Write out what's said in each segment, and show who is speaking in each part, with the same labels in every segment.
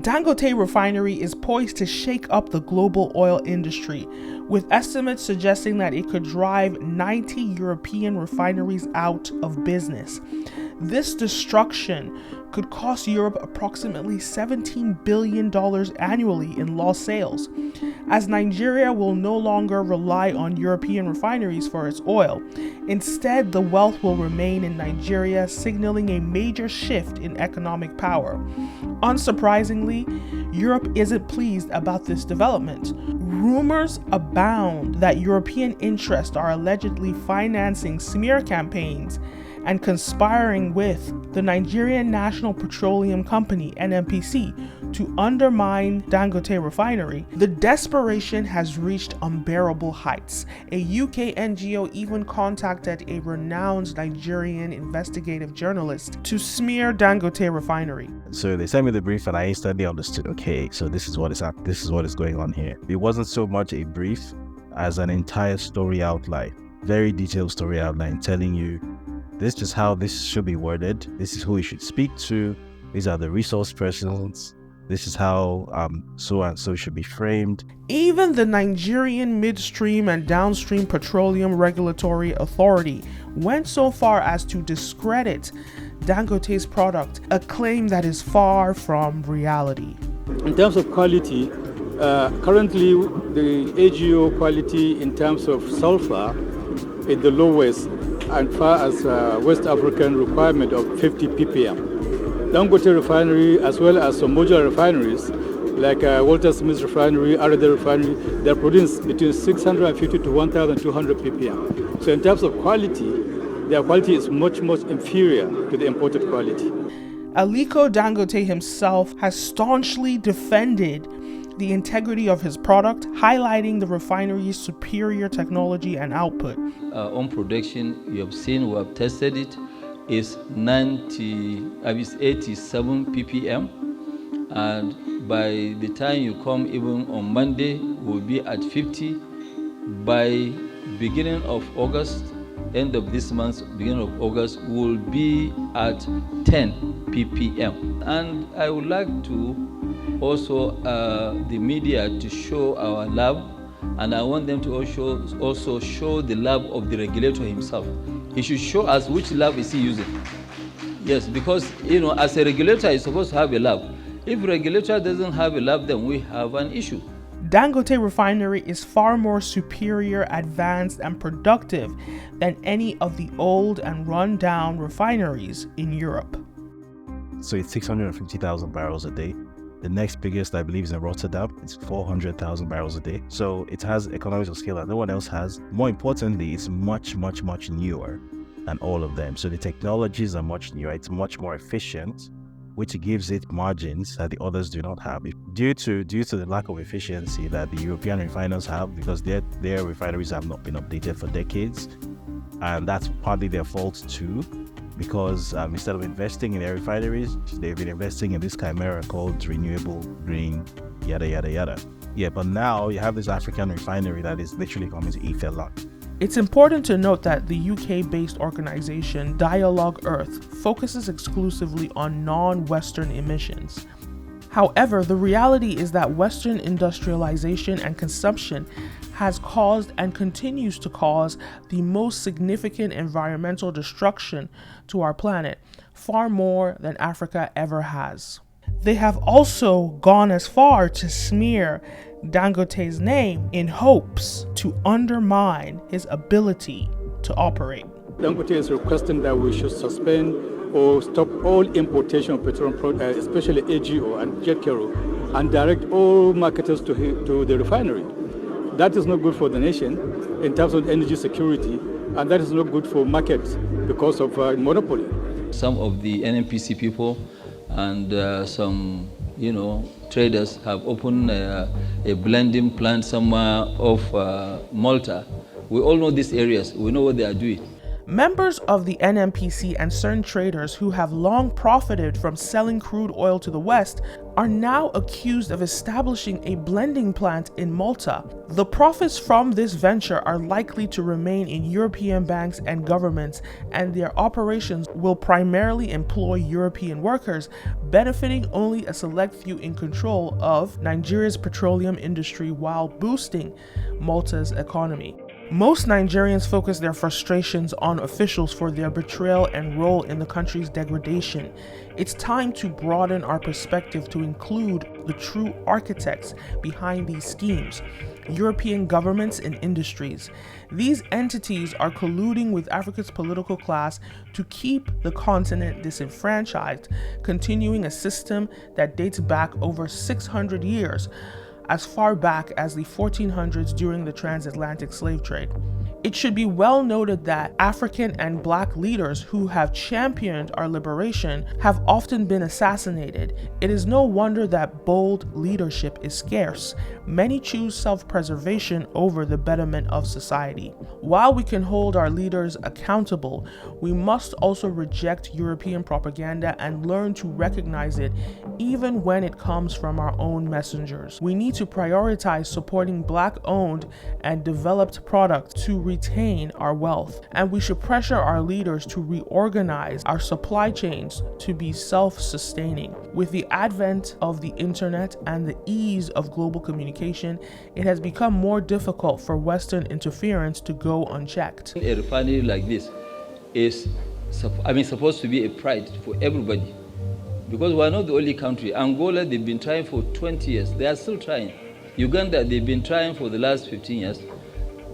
Speaker 1: Dangote Refinery is poised to shake up the global oil industry, with estimates suggesting that it could drive 90 European refineries out of business. This destruction could cost Europe approximately $17 billion annually in lost sales, as Nigeria will no longer rely on European refineries for its oil. Instead, the wealth will remain in Nigeria, signaling a major shift in economic power. Unsurprisingly, Europe isn't pleased about this development. Rumors abound that European interests are allegedly financing smear campaigns and conspiring with the Nigerian National Petroleum Company, NNPC, to undermine Dangote Refinery. The desperation has reached unbearable heights. A UK NGO even contacted a renowned Nigerian investigative journalist to smear Dangote Refinery.
Speaker 2: So they sent me the brief and I instantly understood, okay, so this is what is going on here. It wasn't so much a brief as an entire story outline, very detailed story outline telling you this is how this should be worded, this is who you should speak to, these are the resource persons, this is how so and so should be framed.
Speaker 1: Even the Nigerian Midstream and Downstream Petroleum Regulatory Authority went so far as to discredit Dangote's product, a claim that is far from reality.
Speaker 3: In terms of quality, currently the AGO quality in terms of sulfur is the lowest as far as West African requirement of 50 ppm. Dangote Refinery, as well as some modular refineries like Walter Smith Refinery, Arada Refinery, they're producing between 650 to 1,200 ppm. So in terms of quality, their quality is much, much inferior to the imported quality.
Speaker 1: Aliko Dangote himself has staunchly defended the integrity of his product, highlighting the refinery's superior technology and output.
Speaker 4: On production, you have seen, we have tested it, is 87 ppm, and by the time you come even on Monday, we'll be at 50. By beginning of August, end of this month, beginning of August, we'll be at 10 ppm. And I would like to also the media to show our lab, and I want them to also show the lab of the regulator himself. He should show us which lab is he using. Yes, because as a regulator, he's supposed to have a lab. If regulator doesn't have a lab, then we have an issue.
Speaker 1: Dangote Refinery is far more superior, advanced, and productive than any of the old and run-down refineries in Europe.
Speaker 2: So it's 650,000 barrels a day. The next biggest, I believe, is in Rotterdam. It's 400,000 barrels a day. So it has economies of scale that no one else has. More importantly, it's much, much, much newer than all of them. So the technologies are much newer. It's much more efficient, which gives it margins that the others do not have. Due to the lack of efficiency that the European refiners have, because their refineries have not been updated for decades. And that's partly their fault too, because instead of investing in their refineries, they've been investing in this chimera called renewable green, yada, yada, yada. Yeah, but now you have this African refinery that is literally coming to eat their lunch.
Speaker 1: It's important to note that the UK-based organization Dialogue Earth focuses exclusively on non-Western emissions. However, the reality is that Western industrialization and consumption has caused and continues to cause the most significant environmental destruction to our planet, far more than Africa ever has. They have also gone as far to smear Dangote's name in hopes to undermine his ability to operate.
Speaker 3: Dangote is requesting that we should suspend or stop all importation of petroleum products, especially AGO and jet fuel, and direct all marketers to the refinery. That is not good for the nation in terms of energy security, and that is not good for markets because of monopoly.
Speaker 4: Some of the NNPC people and some, traders have opened a blending plant somewhere off Malta. We all know these areas. We know what they are doing.
Speaker 1: Members of the NMPC and certain traders who have long profited from selling crude oil to the West are now accused of establishing a blending plant in Malta. The profits from this venture are likely to remain in European banks and governments, and their operations will primarily employ European workers, benefiting only a select few in control of Nigeria's petroleum industry while boosting Malta's economy. Most Nigerians focus their frustrations on officials for their betrayal and role in the country's degradation. It's time to broaden our perspective to include the true architects behind these schemes: European governments and industries. These entities are colluding with Africa's political class to keep the continent disenfranchised, continuing a system that dates back over 600 years, as far back as the 1400s during the transatlantic slave trade. It should be well noted that African and Black leaders who have championed our liberation have often been assassinated. It is no wonder that bold leadership is scarce. Many choose self-preservation over the betterment of society. While we can hold our leaders accountable, we must also reject European propaganda and learn to recognize it even when it comes from our own messengers. We need to prioritize supporting Black-owned and developed products to retain our wealth, and we should pressure our leaders to reorganize our supply chains to be self-sustaining. With the advent of the internet and the ease of global communication, it has become more difficult for Western interference to go unchecked.
Speaker 4: A refinery like this is supposed to be a pride for everybody, because we're not the only country. Angola, they've been trying for 20 years. They are still trying. Uganda, they've been trying for the last 15 years.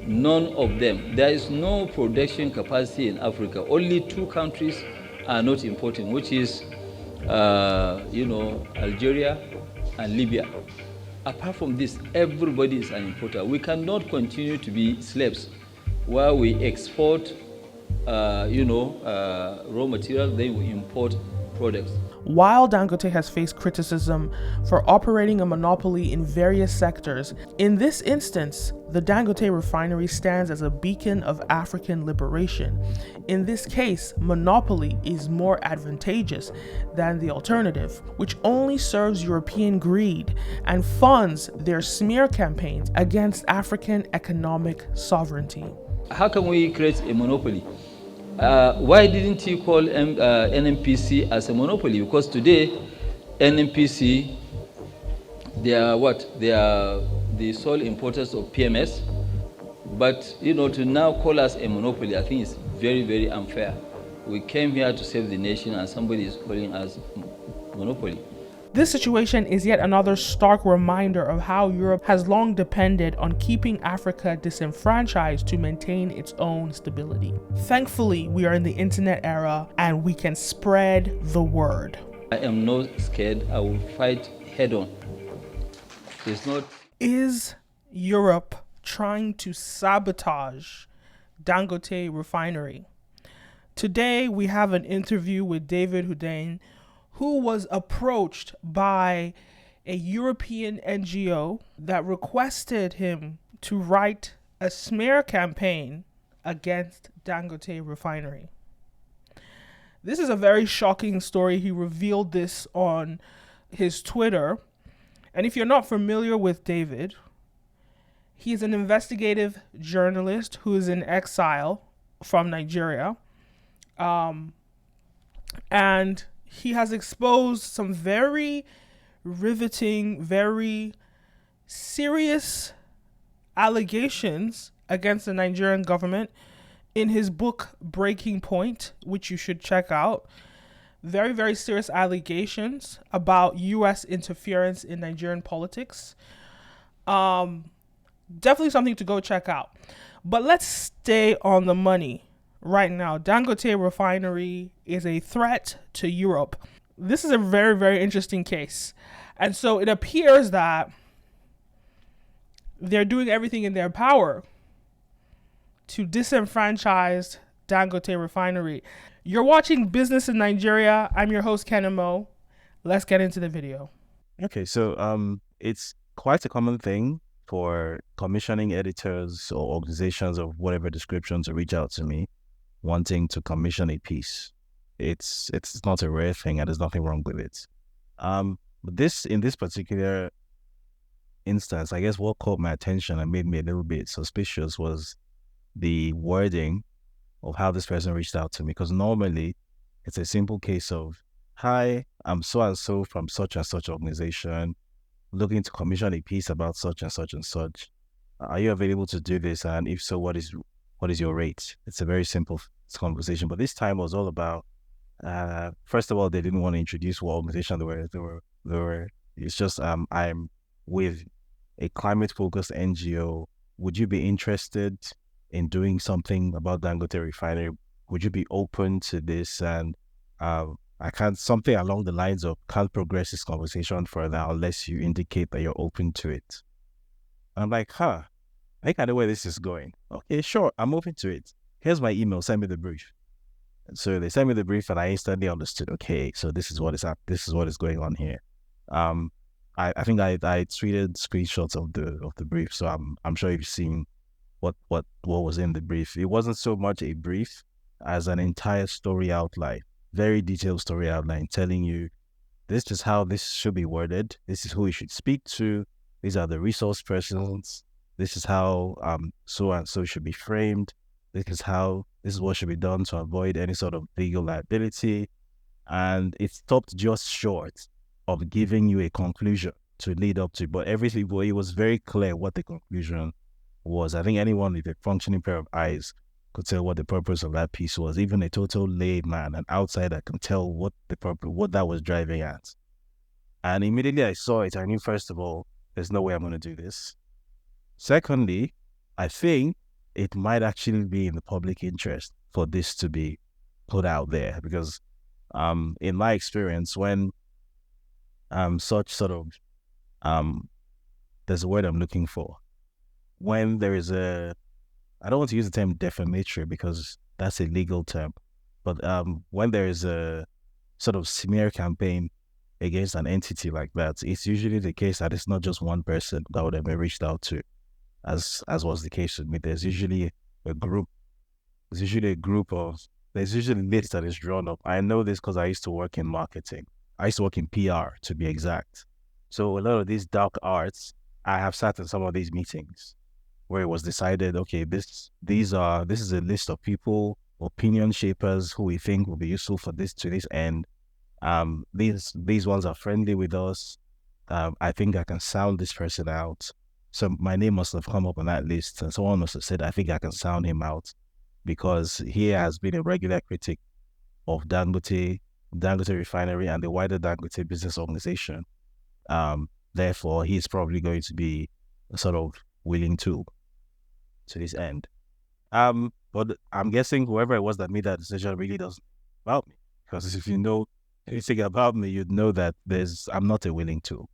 Speaker 4: None of them. There is no production capacity in Africa. Only 2 countries are not importing, which is, Algeria and Libya. Apart from this, everybody is an importer. We cannot continue to be slaves while we export, raw materials, then we import products.
Speaker 1: While Dangote has faced criticism for operating a monopoly in various sectors, in this instance, the Dangote Refinery stands as a beacon of African liberation. In this case, monopoly is more advantageous than the alternative, which only serves European greed and funds their smear campaigns against African economic sovereignty.
Speaker 4: How can we create a monopoly? Why didn't he call NMPC as a monopoly? Because today, NMPC, they are what? They are the sole importers of PMS. But, to now call us a monopoly, I think is very, very unfair. We came here to save the nation and somebody is calling us monopoly.
Speaker 1: This situation is yet another stark reminder of how Europe has long depended on keeping Africa disenfranchised to maintain its own stability. Thankfully, we are in the internet era and we can spread the word.
Speaker 4: I am not scared. I will fight head on.
Speaker 1: Is Europe trying to sabotage Dangote Refinery? Today, we have an interview with David Hundeyin, who was approached by a European NGO that requested him to write a smear campaign against Dangote Refinery. This is a very shocking story. He revealed this on his Twitter. And if you're not familiar with David, he's an investigative journalist who is in exile from Nigeria. And he has exposed some very riveting, very serious allegations against the Nigerian government in his book Breaking Point, which you should check out. Very, very serious allegations about U.S. interference in Nigerian politics. Definitely something to go check out. But let's stay on the money. Right now, Dangote Refinery is a threat to Europe. This is a very, very interesting case. And so it appears that they're doing everything in their power to disenfranchise Dangote Refinery. You're watching Business in Nigeria. I'm your host, Kenim O. Let's get into the video.
Speaker 2: Okay, so it's quite a common thing for commissioning editors or organizations of whatever description to reach out to me wanting to commission a piece. It's not a rare thing, and there's nothing wrong with it. But in this particular instance, I guess what caught my attention and made me a little bit suspicious was the wording of how this person reached out to me. Because normally it's a simple case of, hi, I'm so and so from such and such organization, looking to commission a piece about such and such and such. Are you available to do this? And if so, what is your rate? It's a very simple conversation. But this time was all about, first of all, they didn't want to introduce what organization they were. It's just, I'm with a climate-focused NGO. Would you be interested in doing something about Dangote Refinery? Would you be open to this? And I can't, something along the lines of, can't progress this conversation further unless you indicate that you're open to it. I'm like, I think I know where this is going. Okay, sure, I'm open to it. Here's my email, send me the brief. And so they sent me the brief and I instantly understood, okay, so this is what is going on here. I think I tweeted screenshots of the brief, so I'm sure you've seen what was in the brief. It wasn't so much a brief as an entire story outline, very detailed story outline, telling you this is how this should be worded, this is who you should speak to, these are the resource persons, this is how so and so should be framed, this is what should be done to avoid any sort of legal liability. And it stopped just short of giving you a conclusion to lead up to, but everything, it was very clear what the conclusion was. I think anyone with a functioning pair of eyes could tell what the purpose of that piece was. Even a total layman, an outsider, can tell what that was driving at. And immediately I saw it, I knew, first of all, there's no way I'm going to do this. Secondly, I think it might actually be in the public interest for this to be put out there, because in my experience, when such sort of there's a word I'm looking for, when there is I don't want to use the term defamatory because that's a legal term, but when there is a sort of smear campaign against an entity like that, it's usually the case that it's not just one person that would have been reached out to, as was the case with me. There's usually a group. There's usually a list that is drawn up. I know this because I used to work in marketing. I used to work in PR, to be exact. So a lot of these dark arts, I have sat in some of these meetings where it was decided, okay, this is a list of people, opinion shapers who we think will be useful for this to this end. These ones are friendly with us. I think I can sound this person out. So my name must have come up on that list, and someone must have said, I think I can sound him out because he has been a regular critic of Dangote Refinery and the wider Dangote business organization. Therefore, he's probably going to be a sort of willing to this end. But I'm guessing whoever it was that made that decision really doesn't know about me, because if you know anything about me, you'd know that I'm not a willing tool.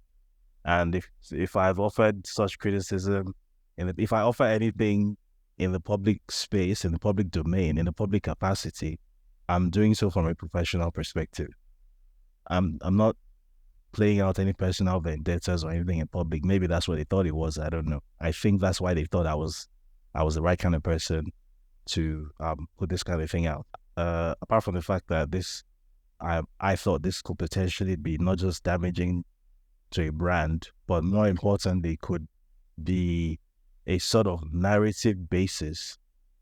Speaker 2: And if I've offered such criticism, and if I offer anything in the public space, in the public domain, in the public capacity, I'm doing so from a professional perspective. I'm not playing out any personal vendettas or anything in public. Maybe that's what they thought it was. I don't know. I think that's why they thought I was the right kind of person to put this kind of thing out. Apart from the fact that I thought this could potentially be not just damaging to a brand, but more importantly, could be a sort of narrative basis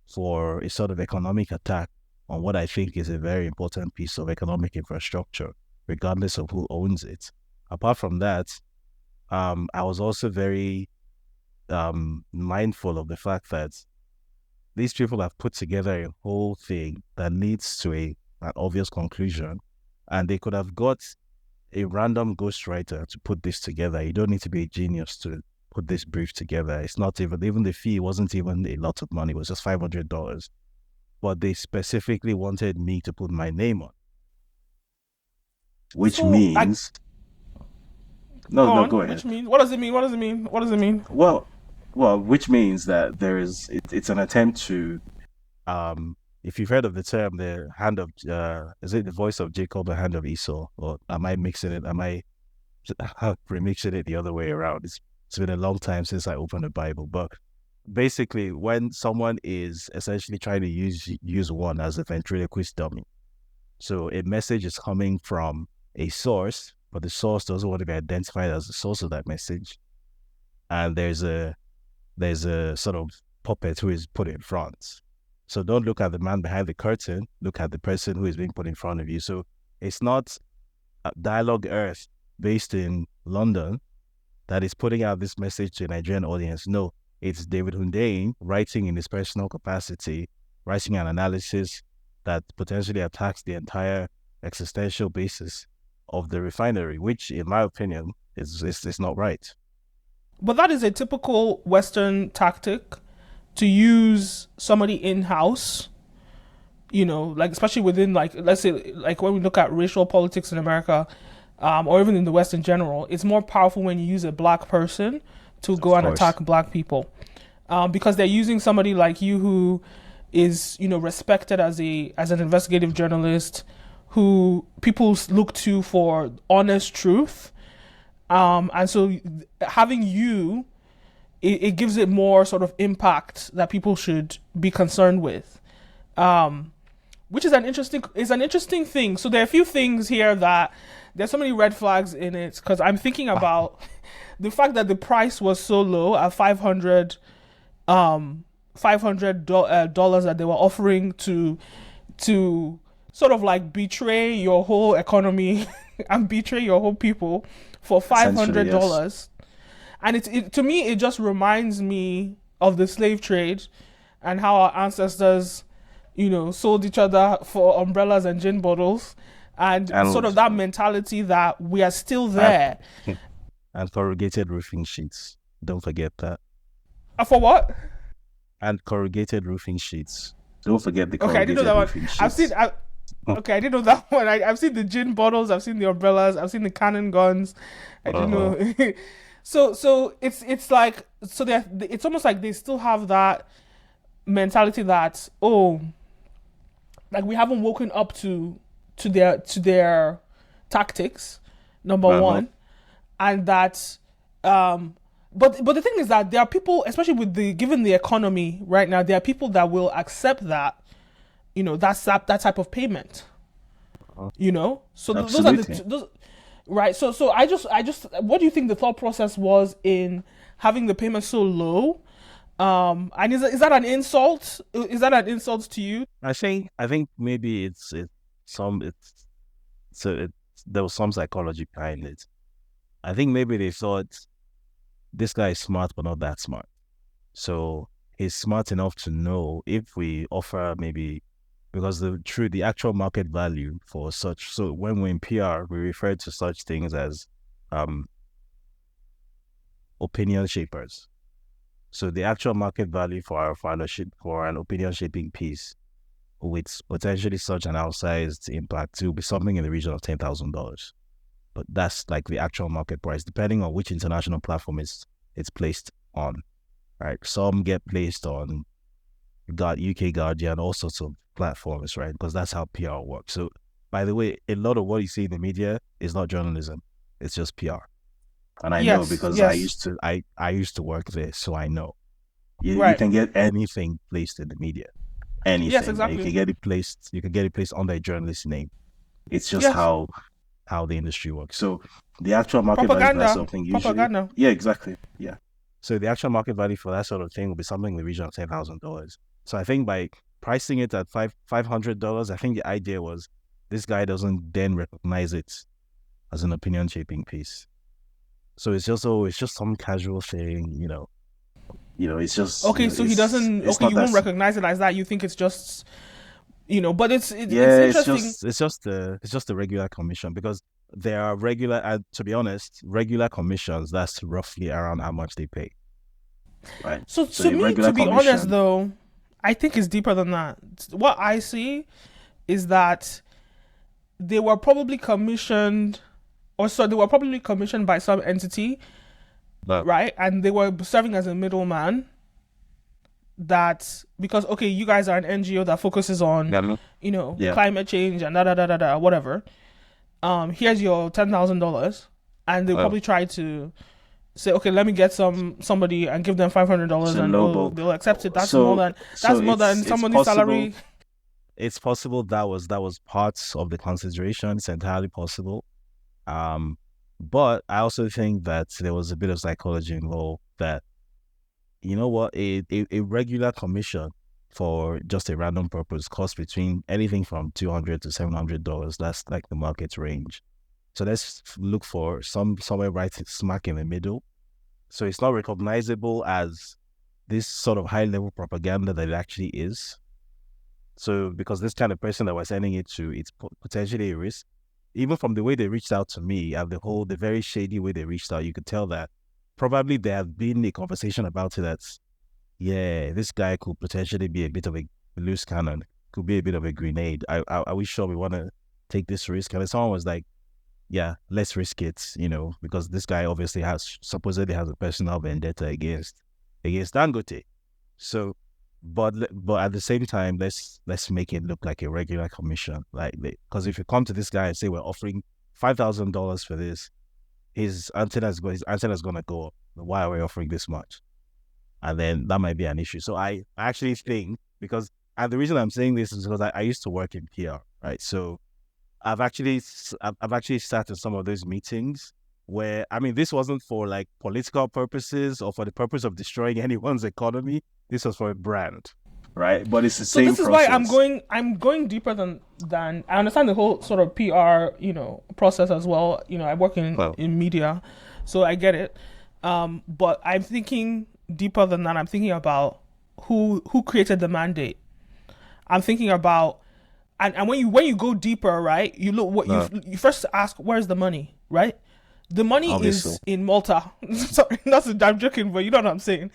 Speaker 2: for a sort of economic attack on what I think is a very important piece of economic infrastructure, regardless of who owns it. Apart from that, I was also very mindful of the fact that these people have put together a whole thing that leads to an obvious conclusion, and they could have got a random ghostwriter to put this together. You don't need to be a genius to put this brief together. It's not even the fee wasn't even a lot of money. It was just $500. But they specifically wanted me to put my name on. Which means... No, go ahead.
Speaker 1: Which means... What does it mean?
Speaker 2: Well, which means that it's an attempt to... if you've heard of the term, the hand of... is it the voice of Jacob, the hand of Esau? Or am I mixing it? Am I remixing it the other way around? It's been a long time since I opened the Bible, but basically when someone is essentially trying to use one as a ventriloquist dummy. So a message is coming from a source, but the source doesn't want to be identified as the source of that message. And there's a sort of puppet who is put in front. So don't look at the man behind the curtain, look at the person who is being put in front of you. So it's not Dialogue Earth based in London that is putting out this message to a Nigerian audience. No, it's David Hundeyin writing in his personal capacity, writing an analysis that potentially attacks the entire existential basis of the refinery, which, in my opinion, is not right.
Speaker 1: But that is a typical Western tactic, to use somebody in-house, like especially within, like, let's say, like when we look at racial politics in America, or even in the West in general, it's more powerful when you use a black person to go and attack black people, because they're using somebody like you who is, respected as an investigative journalist, who people look to for honest truth, and so having you, it gives it more sort of impact that people should be concerned with, which is an interesting thing. So there are a few things here that there's so many red flags in it, because I'm thinking about the fact that the price was so low at $500 that they were offering to sort of like betray your whole economy and betray your whole people for $500. Yes. And it to me, it just reminds me of the slave trade and how our ancestors, sold each other for umbrellas and gin bottles, and sort of that mentality that we are still there.
Speaker 2: And corrugated roofing sheets. Don't forget that.
Speaker 1: For what?
Speaker 2: And corrugated roofing sheets. Don't forget the corrugated roofing sheets.
Speaker 1: I didn't know that one. I've seen the gin bottles, I've seen the umbrellas, I've seen the cannon guns. I didn't know. So it's like, so it's almost like they still have that mentality that, like we haven't woken up to their tactics, number one, and that but the thing is that there are people, especially given the economy right now, there are people that will accept that, that type of payment, so those are those. Right. So I just what do you think the thought process was in having the payment so low? And is that an insult? Is that an insult to you?
Speaker 2: I think maybe there was some psychology behind it. I think maybe they thought this guy is smart but not that smart. So he's smart enough to know if we offer maybe, because the actual market value for such, so when we're in PR, we refer to such things as opinion shapers. So the actual market value for an opinion shaping piece with potentially such an outsized impact will be something in the region of $10,000. But that's like the actual market price, depending on which international platform it's placed on, right? Some get placed on UK Guardian, all sorts of platforms, right? Because that's how PR works. So, by the way, a lot of what you see in the media is not journalism; it's just PR. And I know because I used to work there, so I know. You can get anything placed in the media, anything.
Speaker 1: Yes, exactly.
Speaker 2: You can get it placed under a journalist's name. It's just how the industry works. So the actual market value for that sort of thing usually, propaganda. Yeah, exactly. Yeah. So the actual market value for that sort of thing will be something in the region of $10,000. So I think by pricing it at $500, I think the idea was this guy doesn't then recognize it as an opinion shaping piece. So it's just some casual thing, it's just
Speaker 1: so he doesn't. Okay, you won't recognize it as that. You think it's just, but it's interesting.
Speaker 2: It's just the regular commission, because there are to be honest, regular commissions. That's roughly around how much they pay. Right.
Speaker 1: So to me, to be honest, though, I think it's deeper than that. What I see is that they were probably commissioned by some entity, right? And they were serving as a middleman. That because you guys are an NGO that focuses on climate change and whatever. Here's your $10,000, and they'll probably try to say, okay, let me get somebody and give them $500
Speaker 2: So
Speaker 1: and
Speaker 2: noble.
Speaker 1: they'll accept it.
Speaker 2: So
Speaker 1: That's
Speaker 2: so
Speaker 1: more than
Speaker 2: it's
Speaker 1: somebody's
Speaker 2: possible.
Speaker 1: salary.
Speaker 2: It's possible that was parts of the consideration. It's entirely possible. Um, but I also think that there was a bit of psychology involved. That you know what, a regular commission for just a random purpose costs between anything from $200 to $700. That's like the market range. So let's look for somewhere right smack in the middle. So it's not recognizable as this sort of high level propaganda that it actually is. So because this kind of person that we're sending it to, it's potentially a risk. Even from the way they reached out to me and the very shady way they reached out, you could tell that probably there have been a conversation about it that's, yeah, this guy could potentially be a bit of a loose cannon, could be a bit of a grenade. Are we sure we want to take this risk? And someone was like, yeah, let's risk it, because this guy obviously supposedly has a personal vendetta against Dangote. So, but at the same time, let's make it look like a regular commission, like, because if you come to this guy and say we're offering $5,000 for this, his antenna's gonna go up. Why are we offering this much? And then that might be an issue. So I actually think, and the reason I'm saying this is because I used to work in PR, right? So I've actually sat in some of those meetings where, I mean, this wasn't for like political purposes or for the purpose of destroying anyone's economy. This was for a brand, right? But it's the
Speaker 1: So
Speaker 2: same
Speaker 1: this is
Speaker 2: process.
Speaker 1: why I'm going deeper than I understand the whole sort of PR, process as well. I work in media, so I get it. But I'm thinking deeper than that. I'm thinking about who created the mandate. I'm thinking about, and when you go deeper, right? You look what you first ask, where's the money, right? The money
Speaker 2: Obviously.
Speaker 1: is in Malta. Sorry, I'm joking, but you know what I'm saying.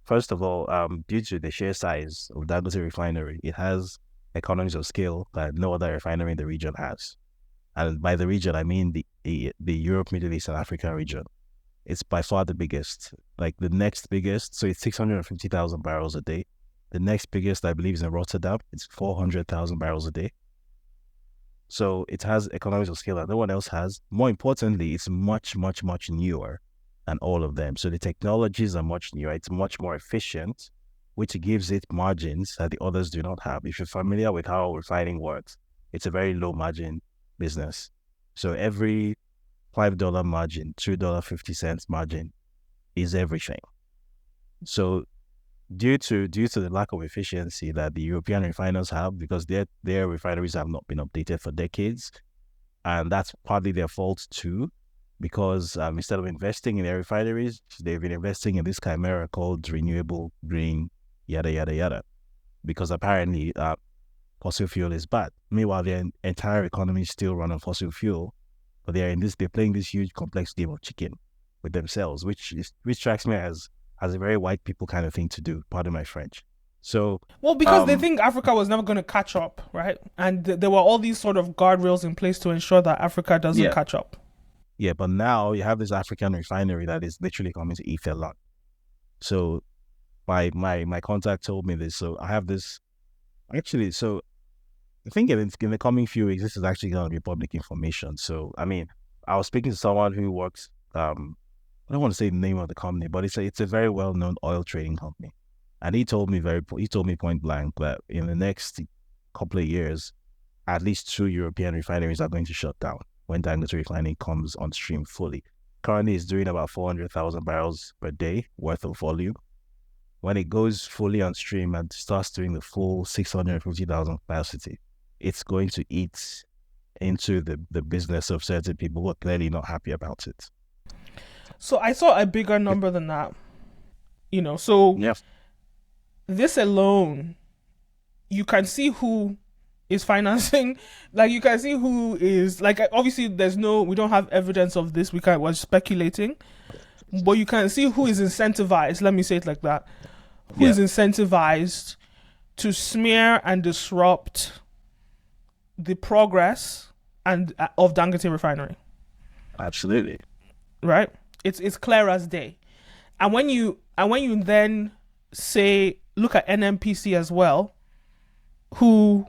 Speaker 2: First of all, due to the sheer size of Dangote Refinery, it has economies of scale that no other refinery in the region has. And by the region, I mean the Europe, Middle East, and Africa region. It's by far the biggest, like the next biggest. So it's 650,000 barrels a day. The next biggest, I believe, is in Rotterdam. It's 400,000 barrels a day. So it has economies of scale that no one else has. More importantly, it's much, much, much newer than all of them. So the technologies are much newer. It's much more efficient, which gives it margins that the others do not have. If you're familiar with how refining works, it's a very low margin business. So every $5 margin, $2.50 margin is everything. So due to the lack of efficiency that the European refiners have, because their refineries have not been updated for decades, and that's partly their fault too, because instead of investing in their refineries, they've been investing in this chimera called renewable green, yada yada yada, because apparently fossil fuel is bad. Meanwhile, their entire economy is still run on fossil fuel, but they're playing this huge complex game of chicken with themselves, which strikes me as a very white people kind of thing to do. Pardon my French. So
Speaker 1: well, because they think Africa was never going to catch up, right? And there were all these sort of guardrails in place to ensure that Africa doesn't catch up.
Speaker 2: Yeah, but now you have this African refinery that is literally coming to eat their lunch. So my contact told me this. So I have this actually. So I think in the coming few weeks, this is actually going to be public information. So I mean, I was speaking to someone who works. I don't want to say the name of the company, but it's a very well known oil trading company, and he told me point blank that in the next couple of years, at least 2 European refineries are going to shut down when Dangote Refinery comes on stream fully. Currently, it's doing about 400,000 barrels per day worth of volume. When it goes fully on stream and starts doing the full 650,000 capacity, it's going to eat into the business of certain people who are clearly not happy about it.
Speaker 1: So I saw a bigger number than that. So this alone, you can see who is financing. Like, you can see who is, like, obviously we don't have evidence of this. We're speculating, but you can see who is incentivized. Let me say it like that. Who is incentivized to smear and disrupt the progress of Dangote Refinery.
Speaker 2: Absolutely.
Speaker 1: Right? It's clear as day. And when you then say, look at NNPC as well, who,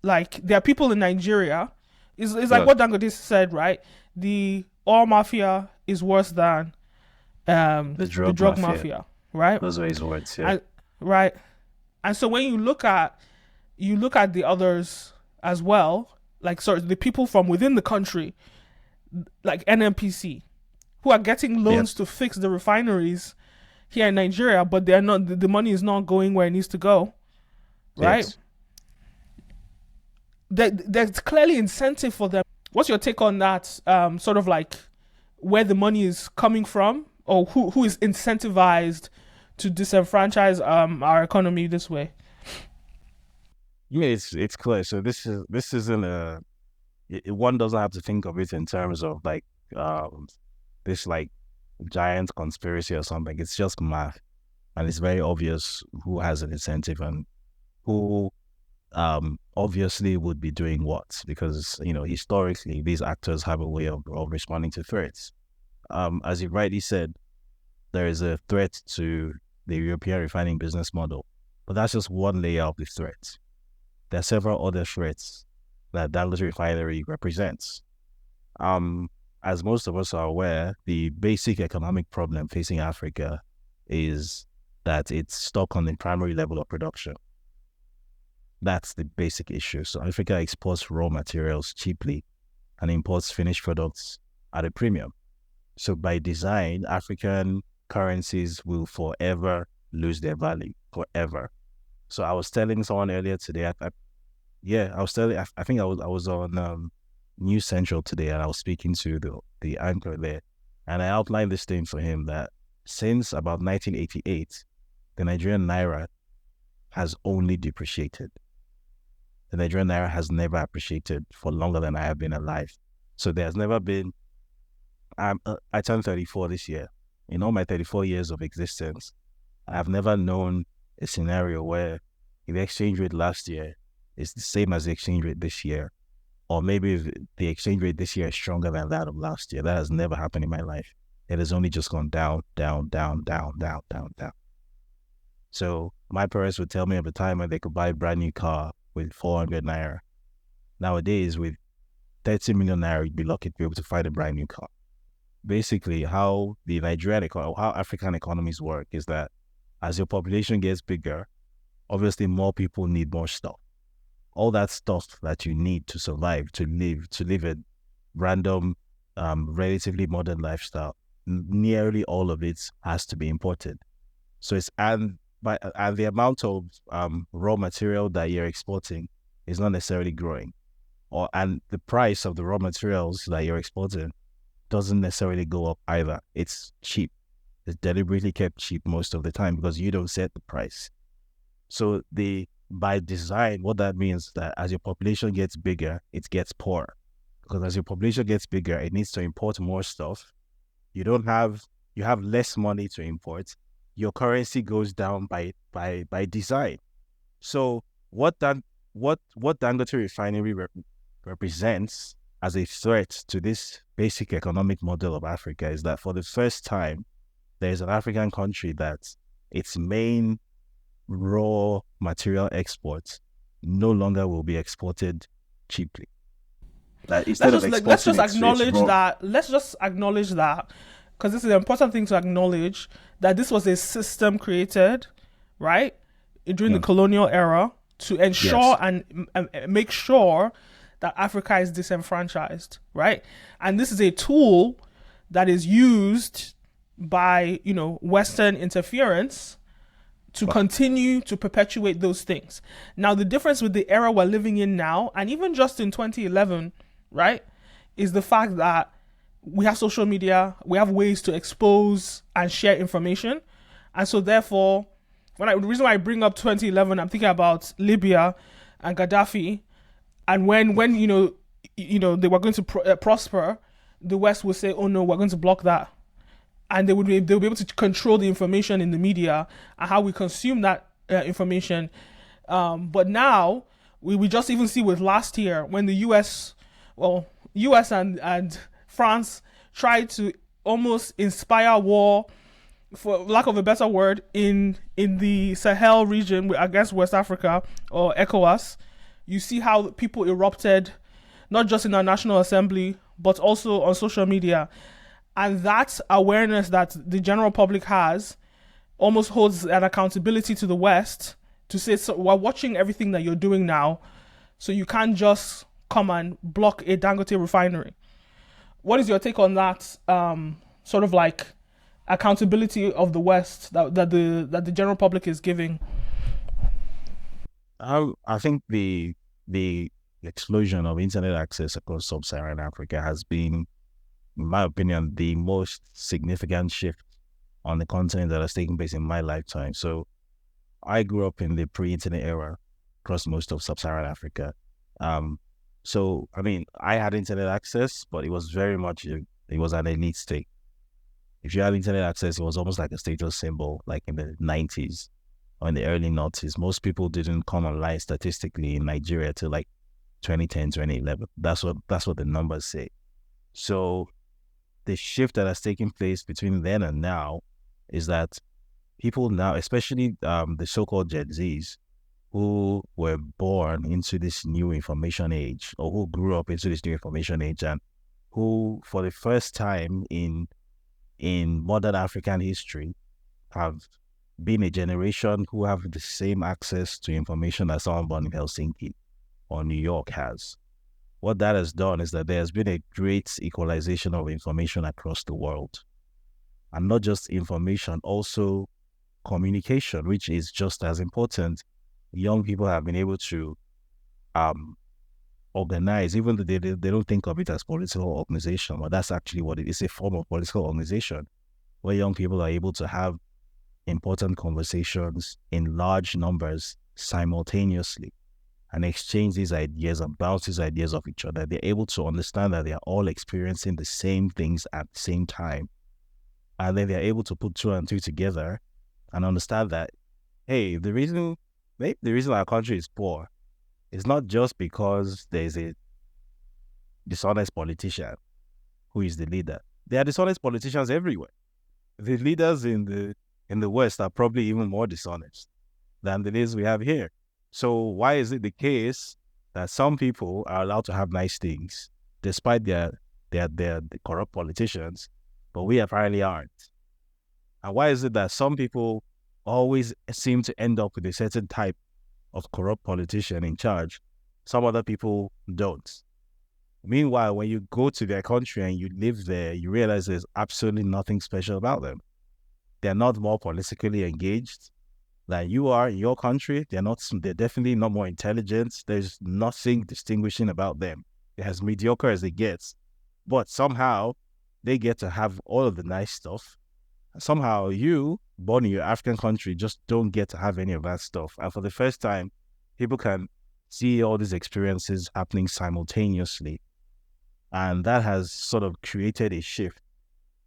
Speaker 1: like, there are people in Nigeria, it's like what Dangote said, right? The oil mafia is worse than
Speaker 2: The
Speaker 1: the
Speaker 2: drug
Speaker 1: drug
Speaker 2: mafia.
Speaker 1: mafia, right?
Speaker 2: Those are his words. Yeah.
Speaker 1: Right. And so when you look at the others as well, like sorry, the people from within the country, like NNPC, who are getting loans to fix the refineries here in Nigeria, but they're not. The money is not going where it needs to go, right?
Speaker 2: Yes.
Speaker 1: There's clearly incentive for them. What's your take on that? Sort of like where the money is coming from, or who is incentivized to disenfranchise our economy this way?
Speaker 2: Yeah, it's clear. So this isn't one doesn't have to think of it in terms of like this like giant conspiracy or something. It's just math, and it's very obvious who has an incentive and who obviously would be doing what, because historically these actors have a way of responding to threats. As you rightly said, there is a threat to the European refining business model, but that's just one layer of the threat. There are several other threats that Dangote Refinery represents. As most of us are aware, the basic economic problem facing Africa is that it's stuck on the primary level of production. That's the basic issue. So Africa exports raw materials cheaply and imports finished products at a premium. So by design, African currencies will forever lose their value, forever. So I was telling someone earlier today, I think I was on News Central today, and I was speaking to the anchor there, and I outlined this thing for him that since about 1988, the Nigerian naira has only depreciated. The Nigerian naira has never appreciated for longer than I have been alive. So there's never been. I turned 34 this year. In all my 34 years of existence, I have never known a scenario where the exchange rate last year is the same as the exchange rate this year, or maybe the exchange rate this year is stronger than that of last year. That has never happened in my life. It has only just gone down, down, down, down, down, down, down. So my parents would tell me at the time when they could buy a brand new car with 400 naira. Nowadays, with 30 million naira, you'd be lucky to be able to find a brand new car. Basically, how the Nigerian economy, how African economies work is that as your population gets bigger, obviously more people need more stuff. All that stuff that you need to survive, to live a random, relatively modern lifestyle, nearly all of it has to be imported. So and the amount of raw material that you're exporting is not necessarily growing, and the price of the raw materials that you're exporting doesn't necessarily go up either. It's cheap. It's deliberately kept cheap most of the time because you don't set the price. So by design, what that means is that as your population gets bigger, it gets poorer. Because as your population gets bigger, it needs to import more stuff. You have less money to import. Your currency goes down by design. So what Dangote Refinery represents as a threat to this basic economic model of Africa is that for the first time, there's an African country that its main raw material exports no longer will be exported cheaply. Let's
Speaker 1: just acknowledge that, because this is important thing to acknowledge, that this was a system created, right, during the colonial era to ensure and make sure that Africa is disenfranchised, right? And this is a tool that is used by, Western interference to continue to perpetuate those things. Now, the difference with the era we're living in now, and even just in 2011, right, is the fact that we have social media, we have ways to expose and share information. And so therefore, the reason why I bring up 2011, I'm thinking about Libya and Gaddafi. And when they were going to prosper, the West would say, "Oh no, we're going to block that," and they'll be able to control the information in the media and how we consume that information. But now we just even see with last year when the U.S. and France tried to almost inspire war, for lack of a better word, in the Sahel region against West Africa or ECOWAS. You see how people erupted, not just in our National Assembly, but also on social media. And that awareness that the general public has almost holds an accountability to the West to say, so we're watching everything that you're doing now, so you can't just come and block a Dangote refinery. What is your take on that sort of like accountability of the West that the general public is giving?
Speaker 2: I think the explosion of internet access across sub-Saharan Africa has been, in my opinion, the most significant shift on the continent that has taken place in my lifetime. So I grew up in the pre-internet era across most of sub-Saharan Africa. So, I mean, I had internet access, but it was very much, it was an elite state. If you had internet access, it was almost like a status symbol, like in the 90s or in the early 90s. Most people didn't come online statistically in Nigeria till like 2010, 2011. That's what the numbers say. So the shift that has taken place between then and now is that people now, especially the so-called Gen Zs, who were born into this new information age, or who grew up into this new information age, and who, for the first time in modern African history, have been a generation who have the same access to information as someone born in Helsinki or New York has. What that has done is that there has been a great equalization of information across the world. And not just information, also communication, which is just as important. Young people have been able to organize, even though they don't think of it as political organization, but that's actually what it is, a form of political organization, where young people are able to have important conversations in large numbers simultaneously and exchange these ideas and bounce these ideas off each other. They're able to understand that they are all experiencing the same things at the same time. And then they're able to put two and two together and understand that, hey, the reason our country is poor is not just because there's a dishonest politician who is the leader. There are dishonest politicians everywhere. The leaders in the West are probably even more dishonest than the leaders we have here. So why is it the case that some people are allowed to have nice things despite their corrupt politicians, but we apparently aren't? And why is it that some people always seem to end up with a certain type of corrupt politician in charge, some other people don't? Meanwhile, when you go to their country and you live there, you realize there's absolutely nothing special about them. They're not more politically engaged than you are in your country. They're definitely not more intelligent. There's nothing distinguishing about them. They're as mediocre as it gets. But somehow they get to have all of the nice stuff. Somehow you, born in your African country, just don't get to have any of that stuff. And for the first time, people can see all these experiences happening simultaneously. And that has sort of created a shift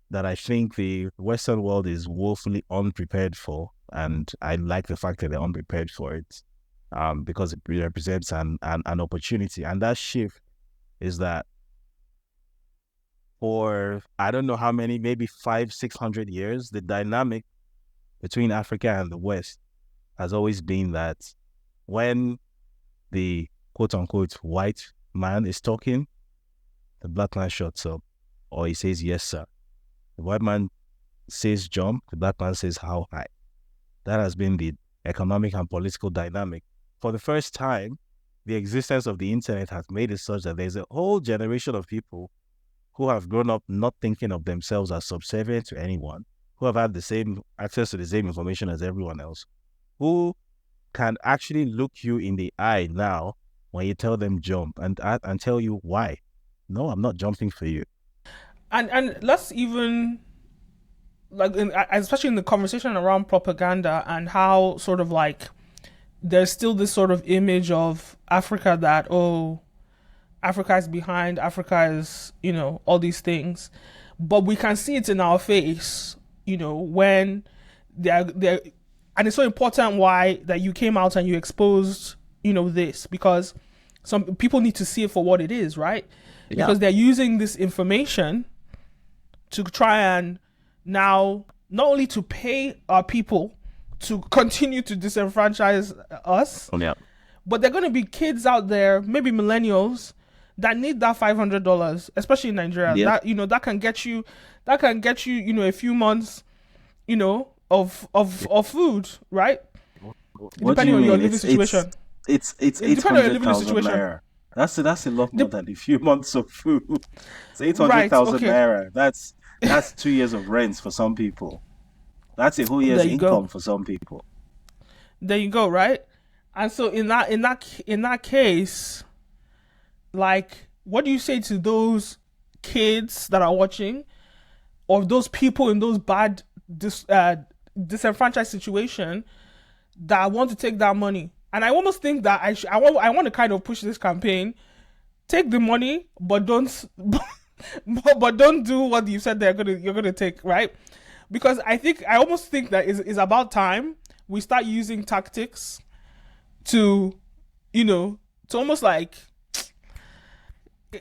Speaker 2: that I think the Western world is woefully unprepared for. And I like the fact that they're unprepared for it because it represents an opportunity. And that shift is that for, I don't know how many, maybe 500-600 years, the dynamic between Africa and the West has always been that when the quote-unquote white man is talking, the black man shuts up, or he says, yes, sir. The white man says jump, the black man says how high. That has been the economic and political dynamic. For the first time, the existence of the internet has made it such that there's a whole generation of people who have grown up not thinking of themselves as subservient to anyone, who have had the same access to the same information as everyone else, who can actually look you in the eye now when you tell them jump and tell you why. No, I'm not jumping for you.
Speaker 1: And let's even, like, especially in the conversation around propaganda and how sort of like there's still this sort of image of Africa that, oh, Africa is behind, Africa is, all these things. But we can see it in our face, when they're and it's so important why that you came out and you exposed, this, because some people need to see it for what it is, right?
Speaker 2: Yeah.
Speaker 1: Because they're using this information to try and now not only to pay our people to continue to disenfranchise us,
Speaker 2: Yeah.
Speaker 1: but they're going to be kids out there, maybe millennials, that need that $500, especially in Nigeria.
Speaker 2: Yep.
Speaker 1: That, you know, that can get you, you know, a few months, you know, of food, right?
Speaker 2: What do
Speaker 1: Depending
Speaker 2: you
Speaker 1: on
Speaker 2: mean?
Speaker 1: your living situation.
Speaker 2: It's
Speaker 1: Depending on your living
Speaker 2: 800,000
Speaker 1: situation.
Speaker 2: naira. That's a lot more than a few months of food. It's 800,000
Speaker 1: Right, okay.
Speaker 2: naira. That's 2 years of rent for some people. That's a whole year's
Speaker 1: There you go.
Speaker 2: income for some people.
Speaker 1: There you go, right? And so in that case, like, what do you say to those kids that are watching, or those people in those bad disenfranchised situation that want to take that money? And I almost think that I want to kind of push this campaign. Take the money, but don't but don't do what you said you're gonna take, right? Because I almost think that is about time we start using tactics to, you know, to almost like,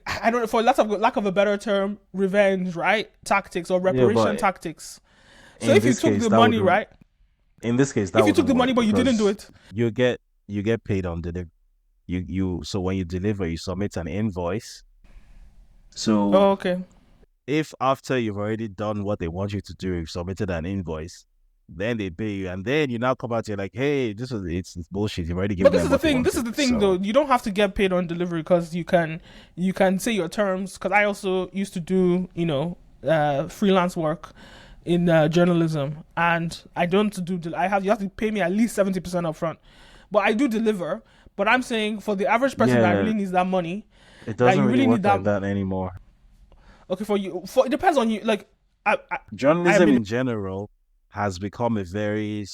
Speaker 1: I don't know, for lack of a better term, revenge, right? Tactics or reparation tactics. So if you took the money, right?
Speaker 2: In this case, that
Speaker 1: if you took the money but you didn't do it,
Speaker 2: you get paid on delivery. So when you deliver, you submit an invoice. So
Speaker 1: okay.
Speaker 2: If after you've already done what they want you to do, you've submitted an invoice, then they pay you, and then you now come out, you're like, hey, it's bullshit. You've already given
Speaker 1: them. But this is the thing,
Speaker 2: so.
Speaker 1: though. You don't have to get paid on delivery, because you can say your terms. Because I also used to do, you know, freelance work in journalism, and I don't do. You have to pay me at least 70% upfront, but I do deliver. But I'm saying for the average person that really needs that money,
Speaker 2: it doesn't really work like that anymore.
Speaker 1: Okay, it depends on you. Like,
Speaker 2: journalism in general has become a very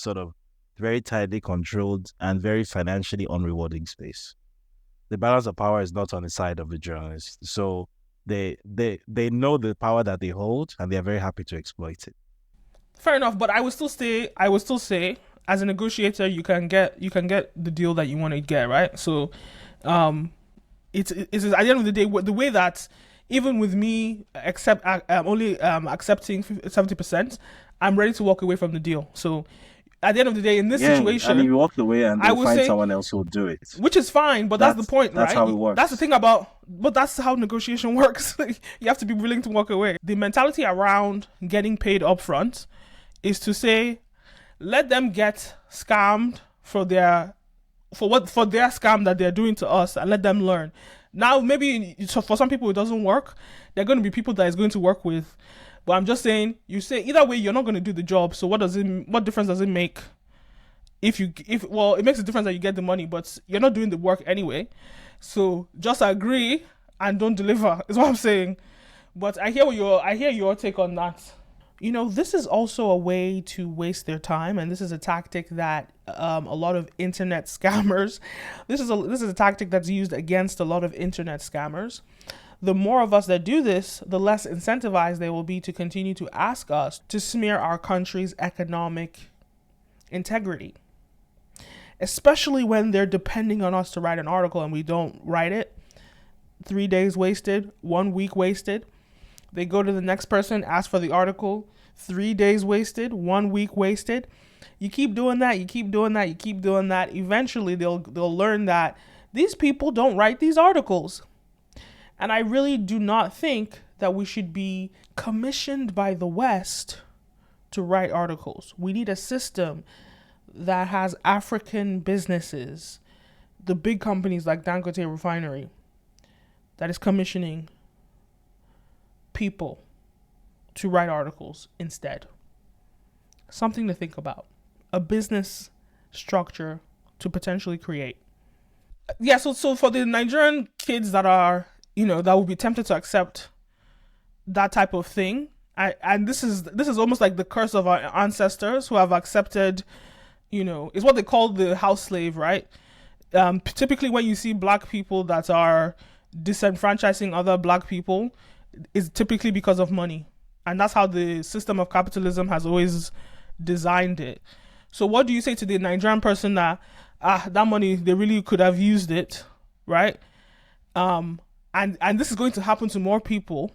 Speaker 2: tightly controlled and very financially unrewarding space. The balance of power is not on the side of the journalist, so they know the power that they hold, and they are very happy to exploit it.
Speaker 1: Fair enough, but I would still say, as a negotiator, you can get the deal that you want to get, right? So, it's at the end of the day, the way that, even with me only accepting 70%, I'm ready to walk away from the deal. So at the end of the day, in this situation,
Speaker 2: and you walk away and they'll find someone else who'll do it,
Speaker 1: which is fine. But that's the point, right?
Speaker 2: That's how it works.
Speaker 1: That's the thing but that's how negotiation works. You have to be willing to walk away. The mentality around getting paid upfront is to say, let them get scammed for their scam that they're doing to us, and let them learn. Now, maybe for some people it doesn't work. They're going to be people that it's going to work with. But I'm just saying, you say either way you're not going to do the job. So what difference does it make? It makes a difference that you get the money, but you're not doing the work anyway. So just agree and don't deliver is what I'm saying. But I hear your take on that. You know, this is also a way to waste their time, and this is a tactic that a lot of internet scammers. This is a tactic that's used against a lot of internet scammers. The more of us that do this, the less incentivized they will be to continue to ask us to smear our country's economic integrity, especially when they're depending on us to write an article and we don't write it. 3 days wasted, 1 week wasted. They go to the next person, ask for the article. 3 days wasted, 1 week wasted. You keep doing that. Eventually, they'll learn that these people don't write these articles. And I really do not think that we should be commissioned by the West to write articles. We need a system that has African businesses, the big companies like Dangote Refinery, that is commissioning people to write articles instead. Something to think about. A business structure to potentially create. Yeah, so for the Nigerian kids that are, that will be tempted to accept that type of thing, and this is almost like the curse of our ancestors who have accepted, it's what they call the house slave, right? Typically when you see black people that are disenfranchising other black people, is typically because of money. And that's how the system of capitalism has always designed it. So what do you say to the Nigerian person that that money, they really could have used it, right? And this is going to happen to more people,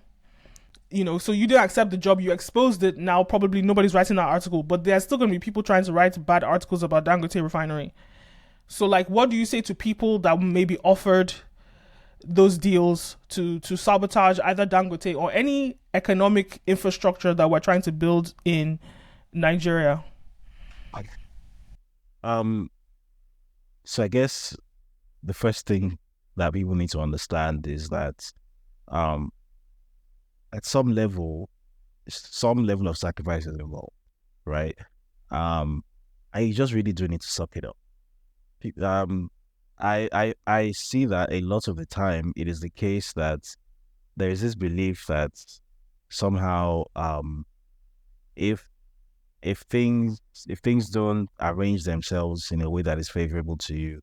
Speaker 1: so you didn't accept the job, you exposed it, now probably nobody's writing that article, but there's still going to be people trying to write bad articles about Dangote Refinery. So what do you say to people that may be offered those deals to sabotage either Dangote or any economic infrastructure that we're trying to build in Nigeria?
Speaker 2: So I guess the first thing that people need to understand is that at some level of sacrifice is involved, right? And you just really do need to suck it up. I see that a lot of the time it is the case that there is this belief that somehow if things don't arrange themselves in a way that is favorable to you,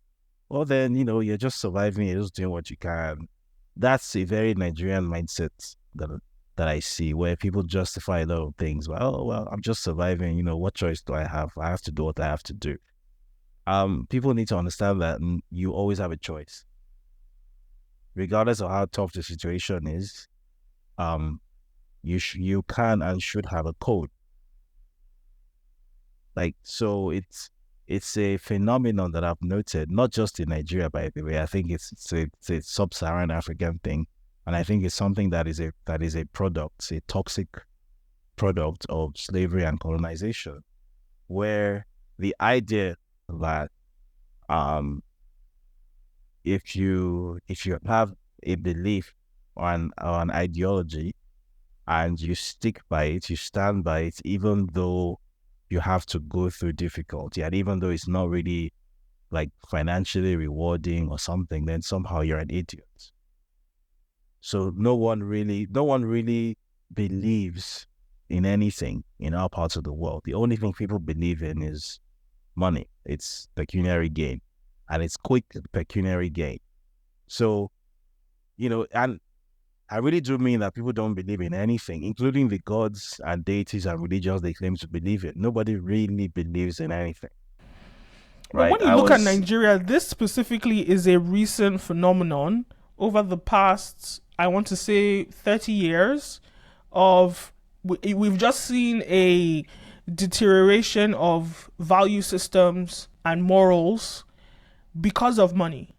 Speaker 2: well then you're just surviving, you're just doing what you can. That's a very Nigerian mindset that I see, where people justify a lot of things. Well, I'm just surviving, what choice do I have? I have to do what I have to do. People need to understand that you always have a choice. Regardless of how tough the situation is, you can and should have a code. So it's a phenomenon that I've noted, not just in Nigeria, by the way. I think it's a sub-Saharan African thing, and I think it's something that is a product, a toxic product of slavery and colonization, where the idea that if you have a belief or an ideology and you stick by it, you stand by it, even though you have to go through difficulty, and even though it's not really financially rewarding or something, then somehow you're an idiot. So no one really believes in anything in our parts of the world. The only thing people believe in is money. It's pecuniary gain, and it's quick pecuniary gain. So, and I really do mean that people don't believe in anything, including the gods and deities and religions they claim to believe in. Nobody really believes in anything.
Speaker 1: Right? But when you look at Nigeria, this specifically is a recent phenomenon over the past, I want to say, 30 years of, we've just seen a deterioration of value systems and morals because of money.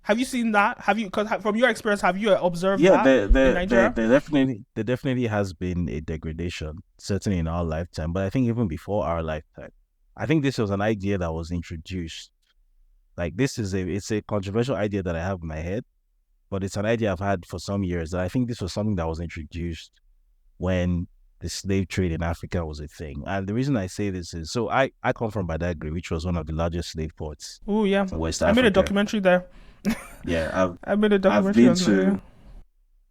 Speaker 1: Have you seen that? Because from your experience, have you observed that in Nigeria?
Speaker 2: There definitely has been a degradation, certainly in our lifetime, but I think even before our lifetime. I think this was an idea that was introduced. It's a controversial idea that I have in my head, but it's an idea I've had for some years. I think this was something that was introduced when the slave trade in Africa was a thing. And the reason I say this is, so I come from Badagry, which was one of the largest slave ports.
Speaker 1: Oh yeah,
Speaker 2: in West Africa.
Speaker 1: I made a documentary there.
Speaker 2: Yeah,
Speaker 1: I made a documentary on there.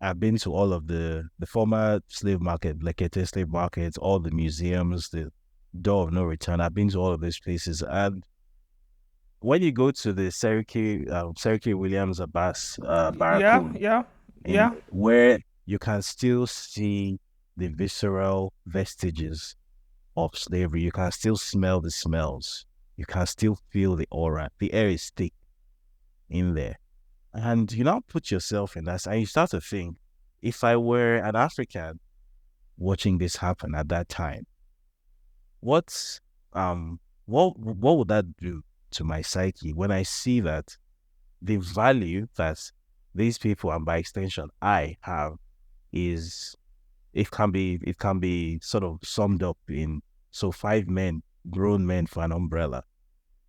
Speaker 2: I've been to all of the former slave market, Lekete slave markets, all the museums, the Door of No Return. I've been to all of these places, and when you go to the Seriki Williams Abbas Barracoon, where you can still see the visceral vestiges of slavery, you can still smell the smells, you can still feel the aura. The air is thick in there, and you now put yourself in that, and you start to think, if I were an African watching this happen at that time, what would that do to my psyche when I see that the value that these people, and by extension I have, is it can be sort of summed up in 5 men, grown men for an umbrella,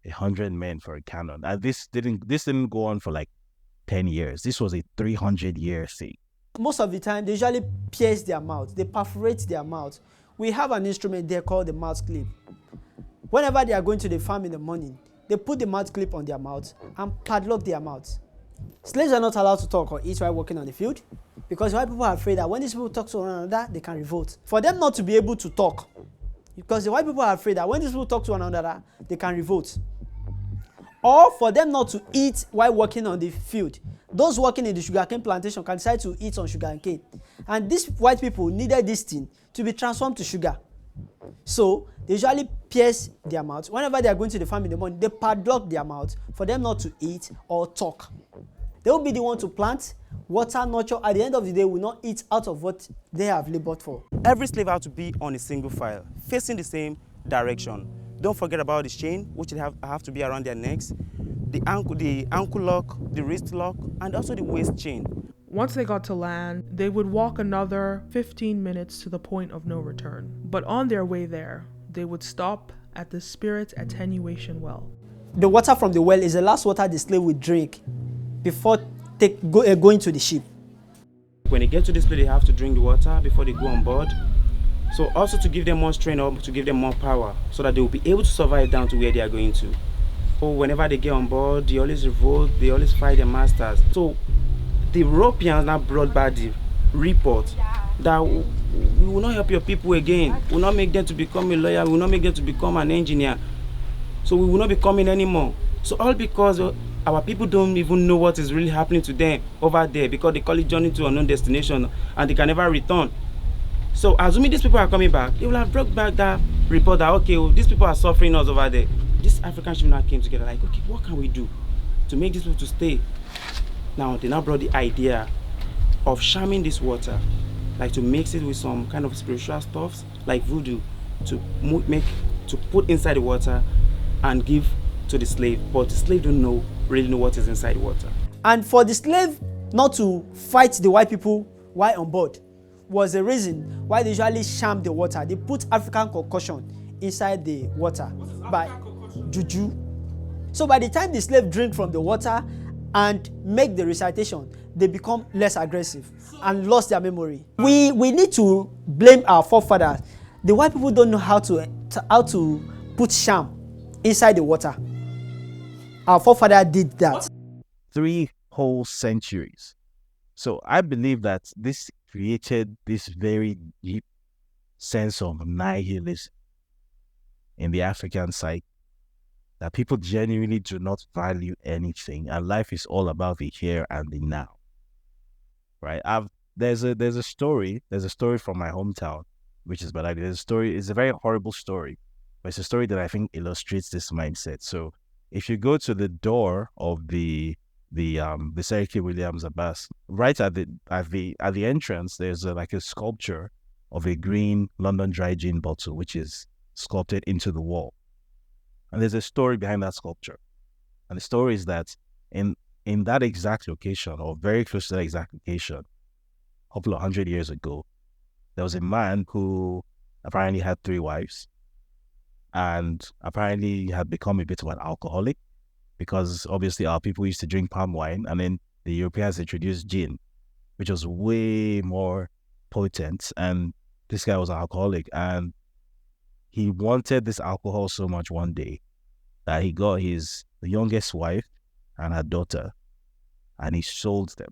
Speaker 2: 100 men for a cannon. And this didn't go on for 10 years. This was a 300-year thing.
Speaker 5: Most of the time, they usually pierce their mouth. They perforate their mouth. We have an instrument there called the mouth clip. Whenever they are going to the farm in the morning, they put the mouth clip on their mouth and padlock their mouths. Slaves are not allowed to talk or eat while working on the field, because white people are afraid that when these people talk to one another, they can revolt. For them not to be able to talk, because the white people are afraid that when these people talk to one another, they can revolt. Or for them not to eat while working on the field. Those working in the sugarcane plantation can decide to eat on sugarcane. And these white people needed this thing to be transformed to sugar. So they usually pierce their mouths. Whenever they are going to the farm in the morning, they padlock their mouths for them not to eat or talk. They will be the one to plant, water, nurture. At the end of the day, will not eat out of what they have labored for.
Speaker 6: Every slave has to be on a single file, facing the same direction. Don't forget about the chain, which have to be around their necks. the ankle lock, the wrist lock, and also the waist chain.
Speaker 1: Once they got to land, they would walk another 15 minutes to the point of no return. But on their way there, they would stop at the spirit attenuation well.
Speaker 5: The water from the well is the last water the slave would drink before going to the ship.
Speaker 6: When they get to this place, they have to drink the water before they go on board. So also to give them more strength or to give them more power so that they will be able to survive down to where they are going to. So whenever they get on board, they always revolt, they always fight their masters. So the Europeans now brought back the report that we will not help your people again. We will not make them to become a lawyer, we will not make them to become an engineer. So we will not be coming anymore. So all because our people don't even know what is really happening to them over there because they call it journey to unknown destination and they can never return. So assuming these people are coming back, they will have brought back that report that, okay, well, these people are suffering us over there. This African ship now came together like, okay, what can we do to make these people to stay? Now, they now brought the idea of shamming this water, like to mix it with some kind of spiritual stuffs, like voodoo, to put inside the water and give to the slave. But the slave don't really know what is inside the water.
Speaker 5: And for the slave not to fight the white people while on board was the reason why they usually sham the water. They put African concussion inside the water by juju. So by the time the slave drink from the water and make the recitation, they become less aggressive and lost their memory. We need to blame our forefathers. The white people don't know how to put sham inside the water. Our forefather did that.
Speaker 2: 3 whole centuries. So I believe that this created this very deep sense of nihilism in the African psyche, that people genuinely do not value anything, and life is all about the here and the now. Right? There's a story from my hometown, which is Badagry. There's a story. It's a very horrible story, but it's a story that I think illustrates this mindset. So if you go to the door of the Seriki Williams Abbas, right at the entrance, there's like a sculpture of a green London dry gin bottle, which is sculpted into the wall. And there's a story behind that sculpture. And the story is that in that exact location, or very close to that exact location, a couple of 100 years ago, there was a man who apparently had 3 wives and apparently had become a bit of an alcoholic, because obviously our people used to drink palm wine, and then the Europeans introduced gin, which was way more potent, and this guy was an alcoholic, and he wanted this alcohol so much one day that he got his youngest wife and her daughter, and he sold them.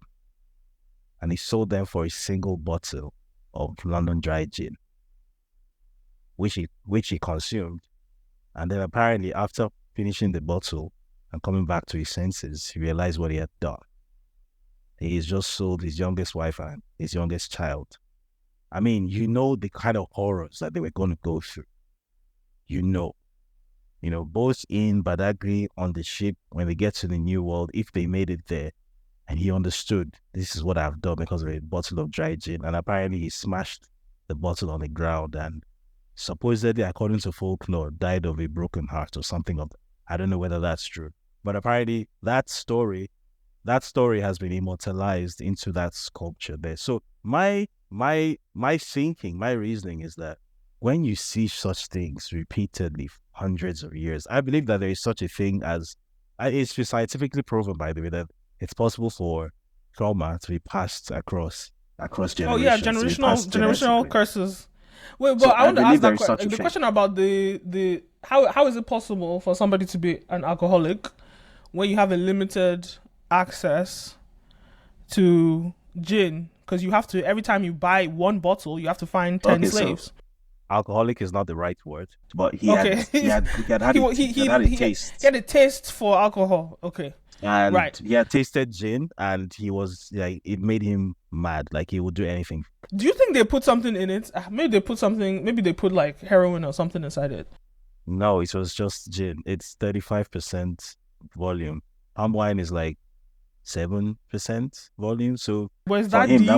Speaker 2: And he sold them for a single bottle of London dry gin, which he consumed. And then apparently after finishing the bottle and coming back to his senses, he realized what he had done. He's just sold his youngest wife and his youngest child. I mean, you know the kind of horrors that they were going to go through. You know, both in Badagry, on the ship, when they get to the New World, if they made it there, and he understood, this is what I've done because of a bottle of dry gin, and apparently he smashed the bottle on the ground and supposedly, according to folklore, died of a broken heart or something of that. I don't know whether that's true, but apparently that story has been immortalized into that sculpture there. So my thinking, my reasoning is that when you see such things repeatedly for hundreds of years, I believe that there is such a thing as, it's scientifically proven, by the way, that it's possible for trauma to be passed across generations.
Speaker 1: Oh yeah, generational curses. Wait, but I want to ask the question about the how is it possible for somebody to be an alcoholic when you have a limited access to gin? Because you have to, every time you buy one bottle, you have to find 10 slaves.
Speaker 2: So alcoholic is not the right word, but he had a taste.
Speaker 1: He had a taste for alcohol. Okay.
Speaker 2: And
Speaker 1: right.
Speaker 2: He had tasted gin, and he was like, it made him mad. Like he would do anything.
Speaker 1: Do you think they put something in it? Maybe they put like heroin or something inside it.
Speaker 2: No, it was just gin. It's 35% volume. Palm wine is like 7% volume. So
Speaker 1: was that him, deep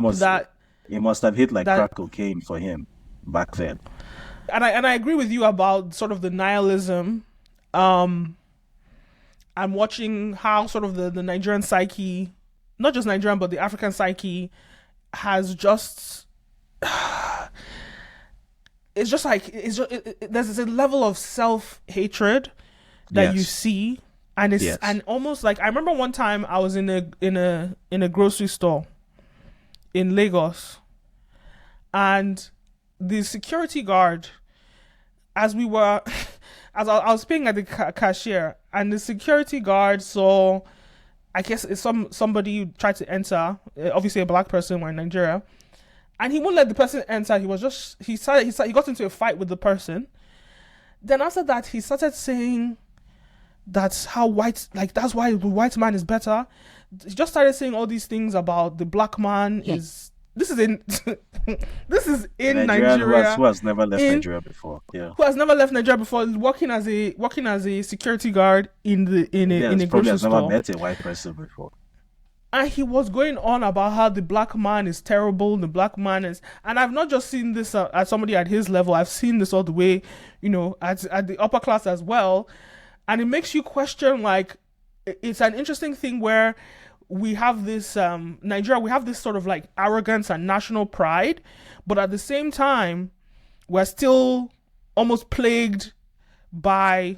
Speaker 2: it must have hit like crack cocaine for him back then.
Speaker 1: And I agree with you about sort of the nihilism. and watching how sort of the Nigerian psyche, not just Nigerian, but the African psyche has just, it's just like, there's a level of self-hatred that you see. And it's and almost like, I remember one time I was in a grocery store in Lagos, and the security guard, as we were, as I was paying at the cashier, and the security guard saw, I guess it's somebody tried to enter, obviously a black person, we're in Nigeria, and he wouldn't let the person enter. He was just, he got into a fight with the person. Then after that, he started saying, that's how white, like, that's why the white man is better. He just started saying all these things about the black man is, this is in Nigeria.
Speaker 2: Who has never left Nigeria before. Yeah.
Speaker 1: Who has never left Nigeria before, working as a security guard in a grocery store.
Speaker 2: Never met a white person before.
Speaker 1: And he was going on about how the black man is terrible, the black man is, and I've not just seen this at somebody at his level, I've seen this all the way, at the upper class as well. And it makes you question, like, it's an interesting thing where we have this, Nigeria, we have this sort of like arrogance and national pride, but at the same time, we're still almost plagued by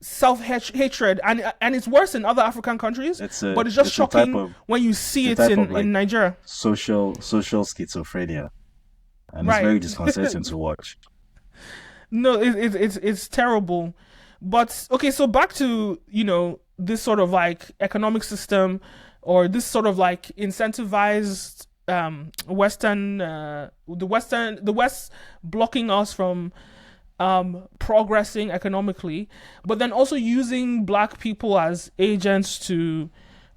Speaker 1: self-hatred. And it's worse in other African countries, but it's just shocking when you see it in Nigeria.
Speaker 2: Social schizophrenia. And it's very disconcerting to watch.
Speaker 1: No, it's terrible. But okay, so back to, this sort of like economic system, or this sort of like incentivized the West blocking us from progressing economically, but then also using black people as agents to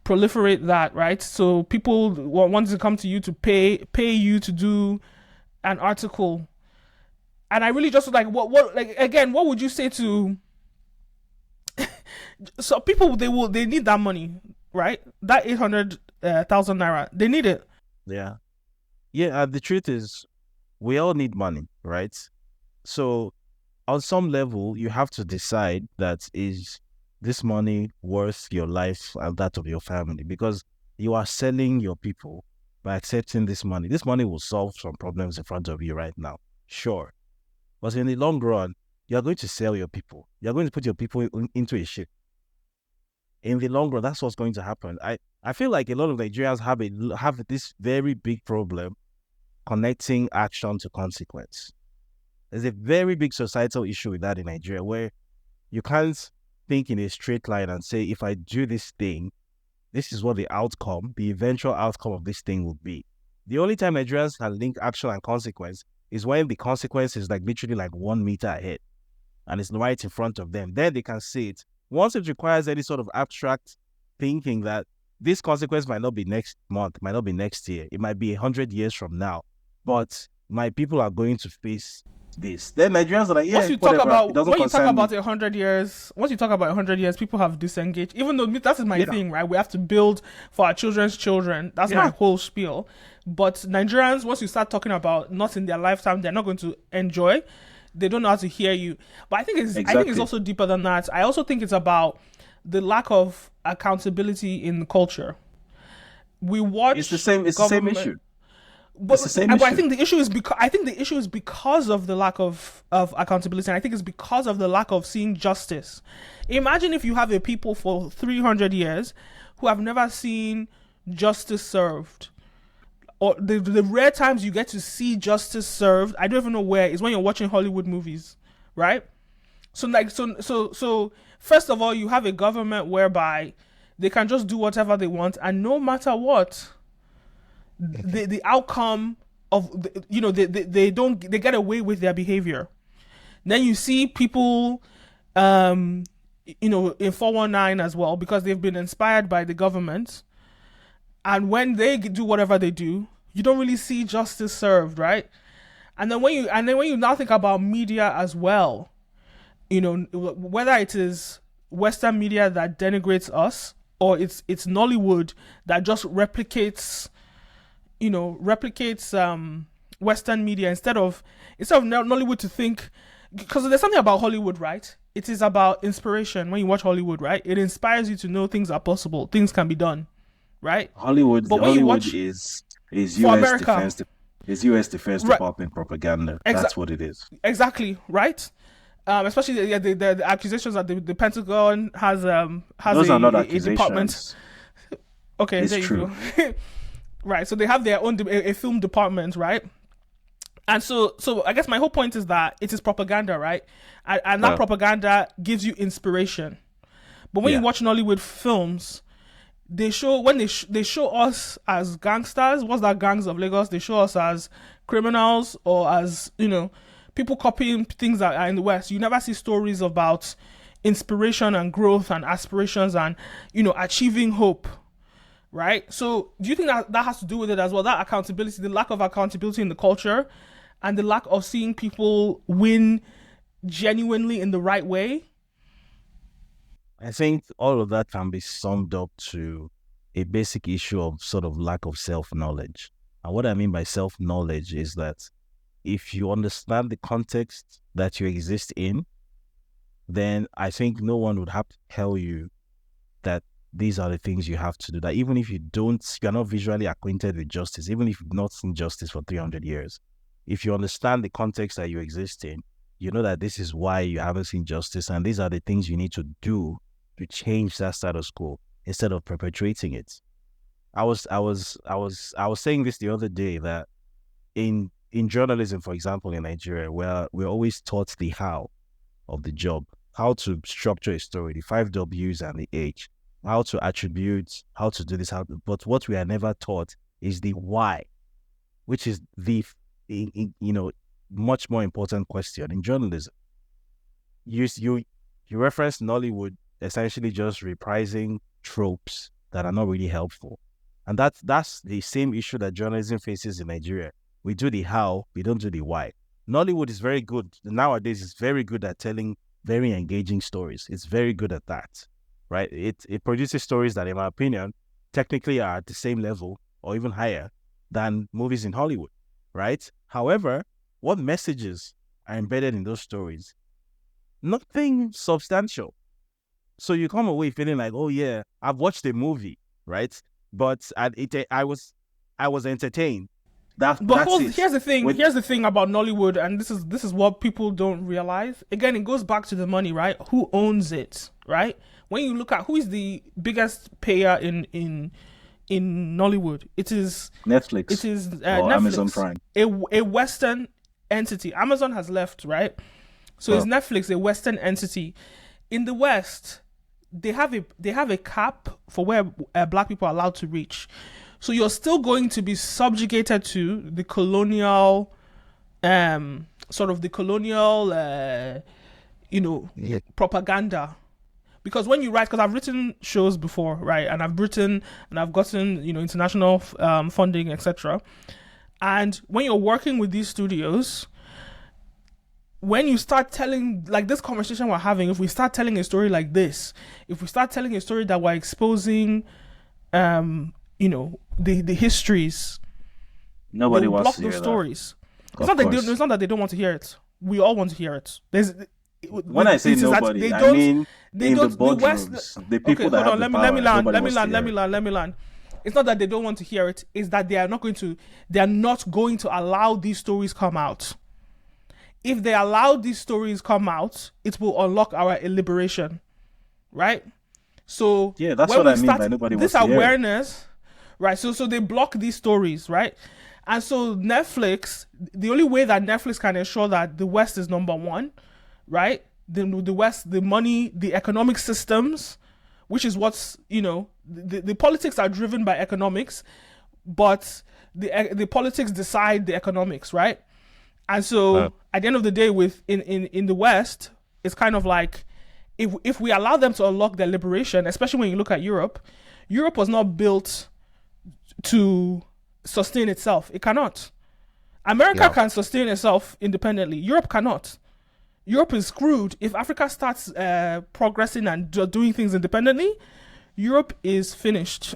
Speaker 1: proliferate that, right? So people want to come to you to pay you to do an article. And I really just like, what would you say to so people, they need that money, right? That 800,000 naira, they need it.
Speaker 2: Yeah. The truth is, we all need money, right? So on some level, you have to decide that, is this money worth your life and that of your family? Because you are selling your people by accepting this money. This money will solve some problems in front of you right now, sure. But in the long run, you're going to sell your people. You're going to put your people into a ship. In the long run, that's what's going to happen. I feel like a lot of Nigerians have this very big problem connecting action to consequence. There's a very big societal issue with that in Nigeria, where you can't think in a straight line and say, if I do this thing, this is what the eventual outcome of this thing will be. The only time Nigerians can link action and consequence is when the consequence is like literally like 1 meter ahead and it's right in front of them. Then they can see it. Once it requires any sort of abstract thinking that this consequence might not be next month, might not be next year, it might be 100 years from now, but my people are going to face this. Then Nigerians are like,
Speaker 1: once you talk about 100 years, people have disengaged. Even though that is my thing, right? We have to build for our children's children. That's my whole spiel. But Nigerians, once you start talking about not in their lifetime, they're not going to enjoy. They don't know how to hear you. But I think it's also deeper than that. I also think it's about the lack of accountability in the culture. We watch.
Speaker 2: It's the same issue.
Speaker 1: But I think the issue is because of the lack of accountability, and I think it's because of the lack of seeing justice. Imagine if you have a people for 300 years who have never seen justice served. Or the rare times you get to see justice served, I don't even know where, is when you're watching Hollywood movies, right? So first of all, you have a government whereby they can just do whatever they want, and no matter what, the outcome of they get away with their behavior. Then you see people in 419 as well, because they've been inspired by the government. And when they do whatever they do, you don't really see justice served, right? And then when you now think about media as well, whether it is Western media that denigrates us, or it's Nollywood that just replicates Western media instead of Nollywood to think, because there's something about Hollywood, right? it is about inspiration. When you watch Hollywood, right, it inspires you to know things are possible, things can be done, right?
Speaker 2: Hollywood
Speaker 1: But when you
Speaker 2: Hollywood
Speaker 1: watch
Speaker 2: is
Speaker 1: for
Speaker 2: US
Speaker 1: America,
Speaker 2: defense is US Defense
Speaker 1: Right.
Speaker 2: Department propaganda.
Speaker 1: Exa-
Speaker 2: That's what it is.
Speaker 1: exactly, right? Especially the accusations that the Pentagon has
Speaker 2: Those are not
Speaker 1: a department.
Speaker 2: accusations.
Speaker 1: Okay,
Speaker 2: It's
Speaker 1: there
Speaker 2: true.
Speaker 1: you go. Right, so they have their own a film department, right? And so I guess my whole point is that it is propaganda, right? And that
Speaker 2: Yeah.
Speaker 1: propaganda gives you inspiration. But when
Speaker 2: Yeah.
Speaker 1: you watch Nollywood films, they show they show us as gangsters. What's that, Gangs of Lagos? They show us as criminals or as, people copying things that are in the West. You never see stories about inspiration and growth and aspirations and achieving hope. Right? So do you think that has to do with it as well? That accountability, the lack of accountability in the culture, and the lack of seeing people win genuinely in the right way?
Speaker 2: I think all of that can be summed up to a basic issue of sort of lack of self-knowledge. And what I mean by self-knowledge is that if you understand the context that you exist in, then I think no one would have to tell you that these are the things you have to do. That even if you're not visually acquainted with justice, even if you've not seen justice for 300 years, if you understand the context that you exist in, you know that this is why you haven't seen justice, and these are the things you need to do to change that status quo instead of perpetuating it. I was saying this the other day, that in journalism, for example, in Nigeria, where we're always taught the how of the job, how to structure a story, the 5 W's and the H, how to attribute, how to do this, but what we are never taught is the why, which is the much more important question in journalism. You reference Nollywood essentially just reprising tropes that are not really helpful, and that's the same issue that journalism faces in Nigeria. We do the how, we don't do the why. Nollywood is very good nowadays. It's very good at telling very engaging stories. It's very good at that, right? It produces stories that, in my opinion, technically are at the same level or even higher than movies in Hollywood, right? However, what messages are embedded in those stories? Nothing substantial. So you come away feeling like, oh yeah, I've watched a movie, right? But I was entertained. That's it.
Speaker 1: Here's the thing about Nollywood, and this is what people don't realize. Again, it goes back to the money, right? Who owns it, right? When you look at who is the biggest payer in Nollywood, it is
Speaker 2: Netflix.
Speaker 1: It is
Speaker 2: or
Speaker 1: Netflix,
Speaker 2: Amazon Prime.
Speaker 1: a Western entity. Amazon has left, right? So it's Netflix, a Western entity. In the West, they have a cap for where black people are allowed to reach. So you're still going to be subjugated to the colonial, propaganda. Because when you write, because I've written shows before, right, and I've gotten international funding, etc. And when you're working with these studios, when you start telling, like this conversation we're having, if we start telling a story like this, if we start telling a story that we're exposing, the histories,
Speaker 2: Nobody
Speaker 1: they'll
Speaker 2: wants
Speaker 1: block
Speaker 2: to hear
Speaker 1: those
Speaker 2: that.
Speaker 1: stories.
Speaker 2: Of
Speaker 1: It's not that they don't want to hear it. We all want to hear it.
Speaker 2: When I say nobody, I mean in the boardrooms, the people that have the power.
Speaker 1: Let me land. It's not that they don't want to hear it. It's that they are not going to allow these stories come out. If they allow these stories come out, it will unlock our liberation, right? So
Speaker 2: yeah, that's what I mean by nobody wants to hear it.
Speaker 1: This awareness, right? So they block these stories, right? And so Netflix, the only way that Netflix can ensure that the West is number one, right? The West, the money, the economic systems, which is what's, the politics are driven by economics, but the politics decide the economics, right? And so at the end of the day, in the West, it's kind of like, if we allow them to unlock their liberation, especially when you look at Europe was not built to sustain itself. It cannot. America can sustain itself independently. Europe cannot. Europe is screwed. If Africa starts progressing and doing things independently, Europe is finished.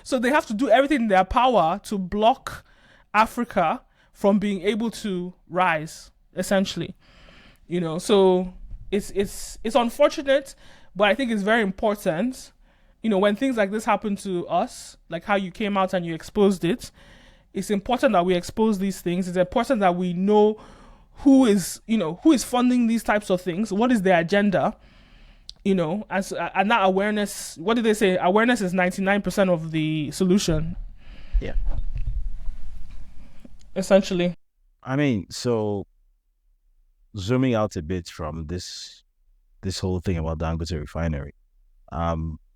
Speaker 1: So they have to do everything in their power to block Africa from being able to rise, essentially. So it's unfortunate, but I think it's very important. When things like this happen to us, like how you came out and you exposed it, it's important that we expose these things. It's important that we know who is funding these types of things. What is their agenda? And that awareness. What did they say? Awareness is 99% of the solution.
Speaker 2: Yeah.
Speaker 1: Essentially.
Speaker 2: I mean, so zooming out a bit from this whole thing about Dangote Refinery,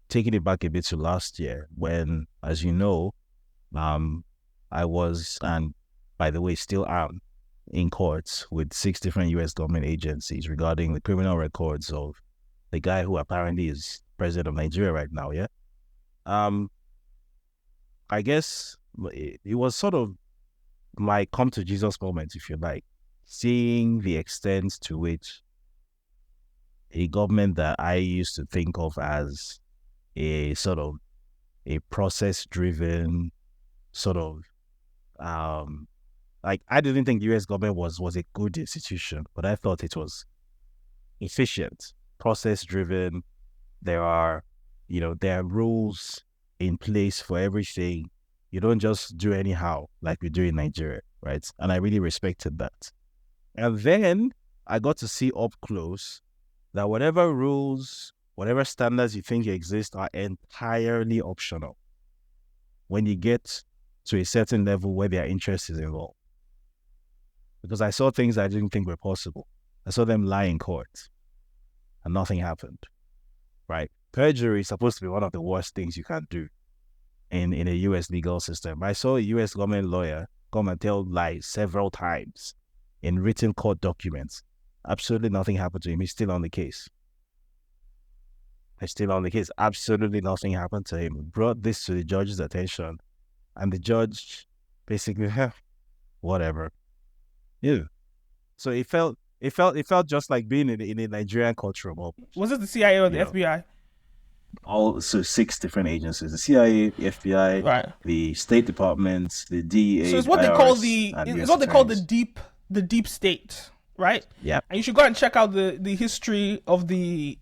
Speaker 2: taking it back a bit to last year when, as you know, I was, and by the way, still am, in courts with 6 different U.S. government agencies regarding the criminal records of the guy who apparently is president of Nigeria right now, yeah? I guess it was sort of my come to Jesus moment, if you like, seeing the extent to which a government that I used to think of as a sort of a process-driven sort of, like, I didn't think the U.S. government was a good institution, but I thought it was efficient, process-driven. There are rules in place for everything. You don't just do anyhow like we do in Nigeria, right? And I really respected that. And then I got to see up close that whatever rules, whatever standards you think exist are entirely optional when you get to a certain level where their interest is involved. Because I saw things I didn't think were possible. I saw them lie in court and nothing happened, right? Perjury is supposed to be one of the worst things you can do in a U.S. legal system. I saw a U.S. government lawyer come and tell lies several times in written court documents. Absolutely nothing happened to him. He's still on the case. Absolutely nothing happened to him. Brought this to the judge's attention, and the judge basically, whatever. Yeah. So it felt just like being in a Nigerian courtroom.
Speaker 1: Was it the CIA or the FBI?
Speaker 2: So 6 different agencies: the CIA, the FBI,
Speaker 1: right,
Speaker 2: the State Department, the DEA.
Speaker 1: So it's what they call the deep state, right?
Speaker 2: Yeah.
Speaker 1: And you should go and check out the history of the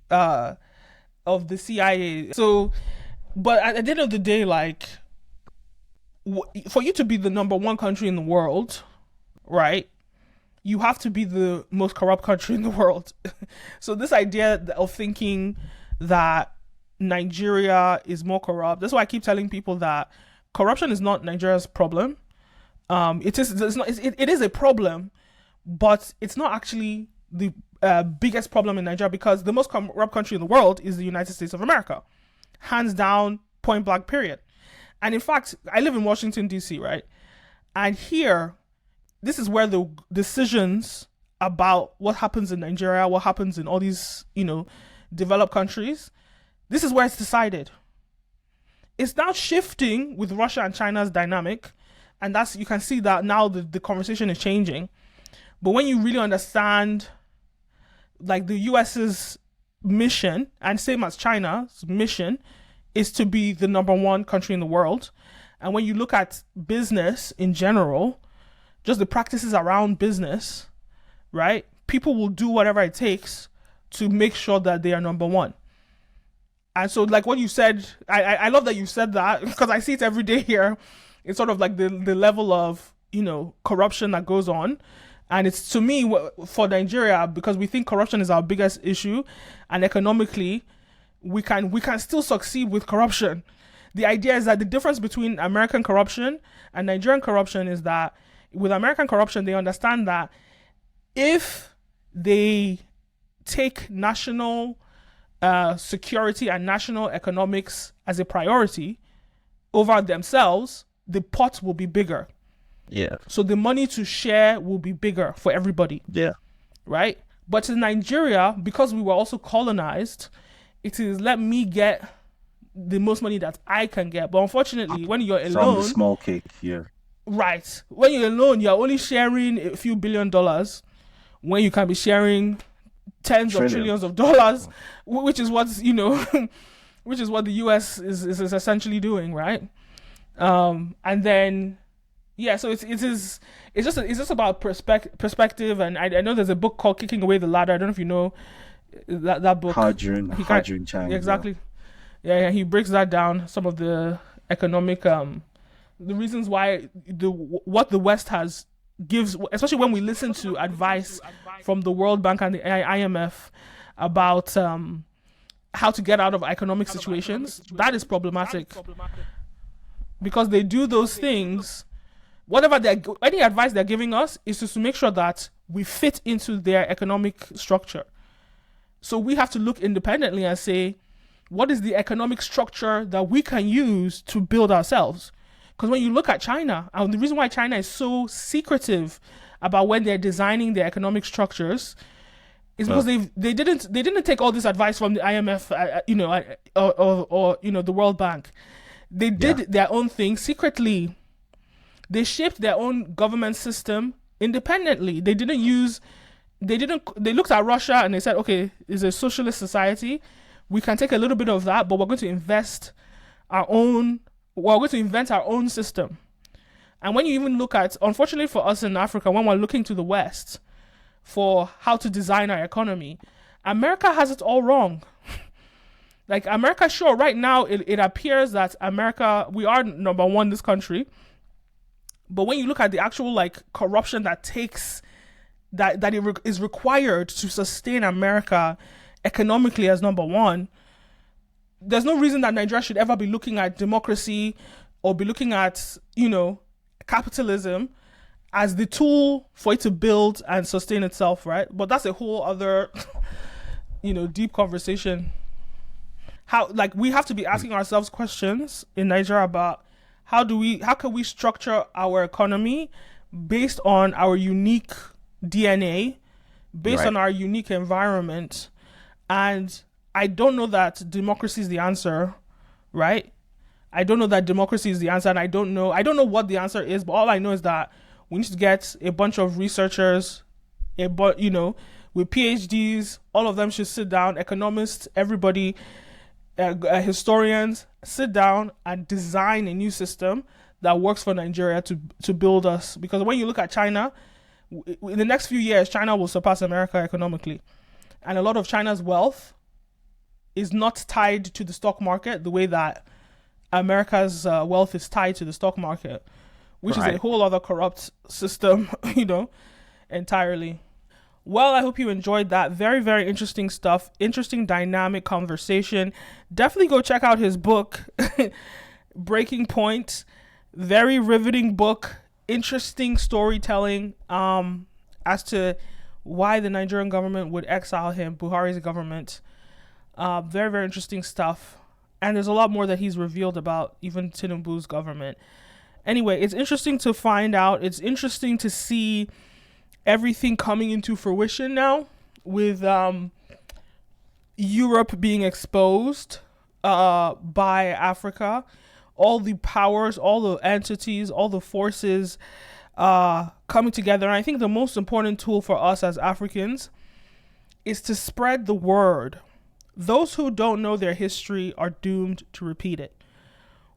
Speaker 1: CIA. So, but at the end of the day, like, for you to be the number 1 country in the world, right, you have to be the most corrupt country in the world. So this idea of thinking that Nigeria is more corrupt, that's why I keep telling people that corruption is not Nigeria's problem. It is a problem, but it's not actually the biggest problem in Nigeria, because the most corrupt country in the world is the United States of America. Hands down, point blank, period. And in fact, I live in Washington, D.C., right? And here, this is where the decisions about what happens in Nigeria, what happens in all these, developed countries, this is where it's decided. It's now shifting with Russia and China's dynamic, and you can see that now the conversation is changing. But when you really understand, like, the US's mission, and same as China's mission, is to be the number 1 country in the world. And when you look at business in general, just the practices around business, right? People will do whatever it takes to make sure that they are number 1. And so, like what you said, I love that you said that, because I see it every day here. It's sort of like the level of, corruption that goes on. And it's, to me, for Nigeria, because we think corruption is our biggest issue, and economically, we can still succeed with corruption. The idea is that the difference between American corruption and Nigerian corruption is that with American corruption, they understand that if they take national security and national economics as a priority over themselves, the pot will be bigger.
Speaker 2: Yeah.
Speaker 1: So the money to share will be bigger for everybody.
Speaker 2: Yeah.
Speaker 1: Right? But in Nigeria, because we were also colonized, it is, let me get the most money that I can get. But unfortunately, when you're alone...
Speaker 2: From the small cake, yeah.
Speaker 1: Right. When you're alone, you're only sharing a few $1 billion when you can be sharing tens of trillions of dollars, which is what's, which is what the US is essentially doing, right? And then, yeah, so it's just about perspective. And I know there's a book called Kicking Away the Ladder. I don't know if you know that book.
Speaker 2: Hajun Chang.
Speaker 1: Exactly. Yeah, he breaks that down. Some of the economic the reasons why what the West gives, especially when we listen to advice from the World Bank and the IMF about how to get out of economic situations. That is problematic because they do those things. Whatever any advice they're giving us is just to make sure that we fit into their economic structure. So we have to look independently and say, what is the economic structure that we can use to build ourselves? Because when you look at China, and the reason why China is so secretive about when they're designing their economic structures is because they didn't take all this advice from the IMF, or the World Bank. They did their own thing secretly. They shaped their own government system independently. They looked at Russia and they said, okay, it's a socialist society. We can take a little bit of that, but we're going to invent our own system. And when you even look at, unfortunately for us in Africa, when we're looking to the West for how to design our economy, America has it all wrong. Like America, sure, right now it appears that America, we are number one in this country. But when you look at the actual corruption that is required to sustain America economically as number one, there's no reason that Nigeria should ever be looking at democracy or be looking at, capitalism as the tool for it to build and sustain itself, right? But that's a whole other, deep conversation. We have to be asking ourselves questions in Nigeria about how can we structure our economy based on our unique DNA, based on our unique environment. And I don't know that democracy is the answer, right? I don't know that democracy is the answer, and I don't know what the answer is, but all I know is that we need to get a bunch of researchers, with PhDs, all of them should sit down, economists, everybody, historians, sit down and design a new system that works for Nigeria to build us. Because when you look at China, in the next few years, China will surpass America economically. And a lot of China's wealth is not tied to the stock market the way that America's wealth is tied to the stock market, which is a whole other corrupt system, entirely. Well, I hope you enjoyed that. Very, very interesting stuff. Interesting dynamic conversation. Definitely go check out his book, Breaking Point. Very riveting book. Interesting storytelling as to why the Nigerian government would exile him, Buhari's government. Very, very interesting stuff. And there's a lot more that he's revealed about even Tinubu's government. Anyway, it's interesting to find out. It's interesting to see everything coming into fruition now with Europe being exposed by Africa. All the powers, all the entities, all the forces coming together. And I think the most important tool for us as Africans is to spread the word. Those who don't know their history are doomed to repeat it.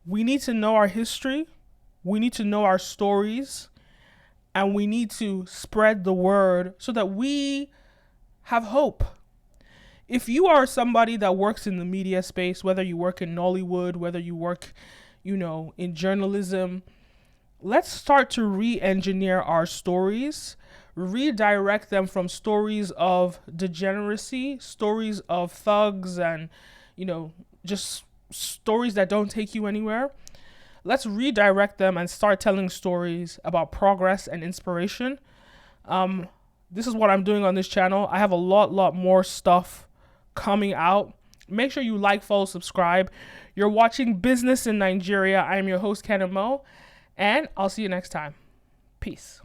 Speaker 1: We need to know our history. We need to know our stories. And we need to spread the word so that we have hope. If you are somebody that works in the media space, whether you work in Nollywood, whether you work, in journalism, let's start to re-engineer our stories, redirect them from stories of degeneracy, stories of thugs and, just stories that don't take you anywhere. Let's redirect them and start telling stories about progress and inspiration. This is what I'm doing on this channel. I have a lot more stuff coming out. Make sure you like, follow, subscribe. You're watching Business in Nigeria. I am your host, Kenim O, and I'll see you next time. Peace.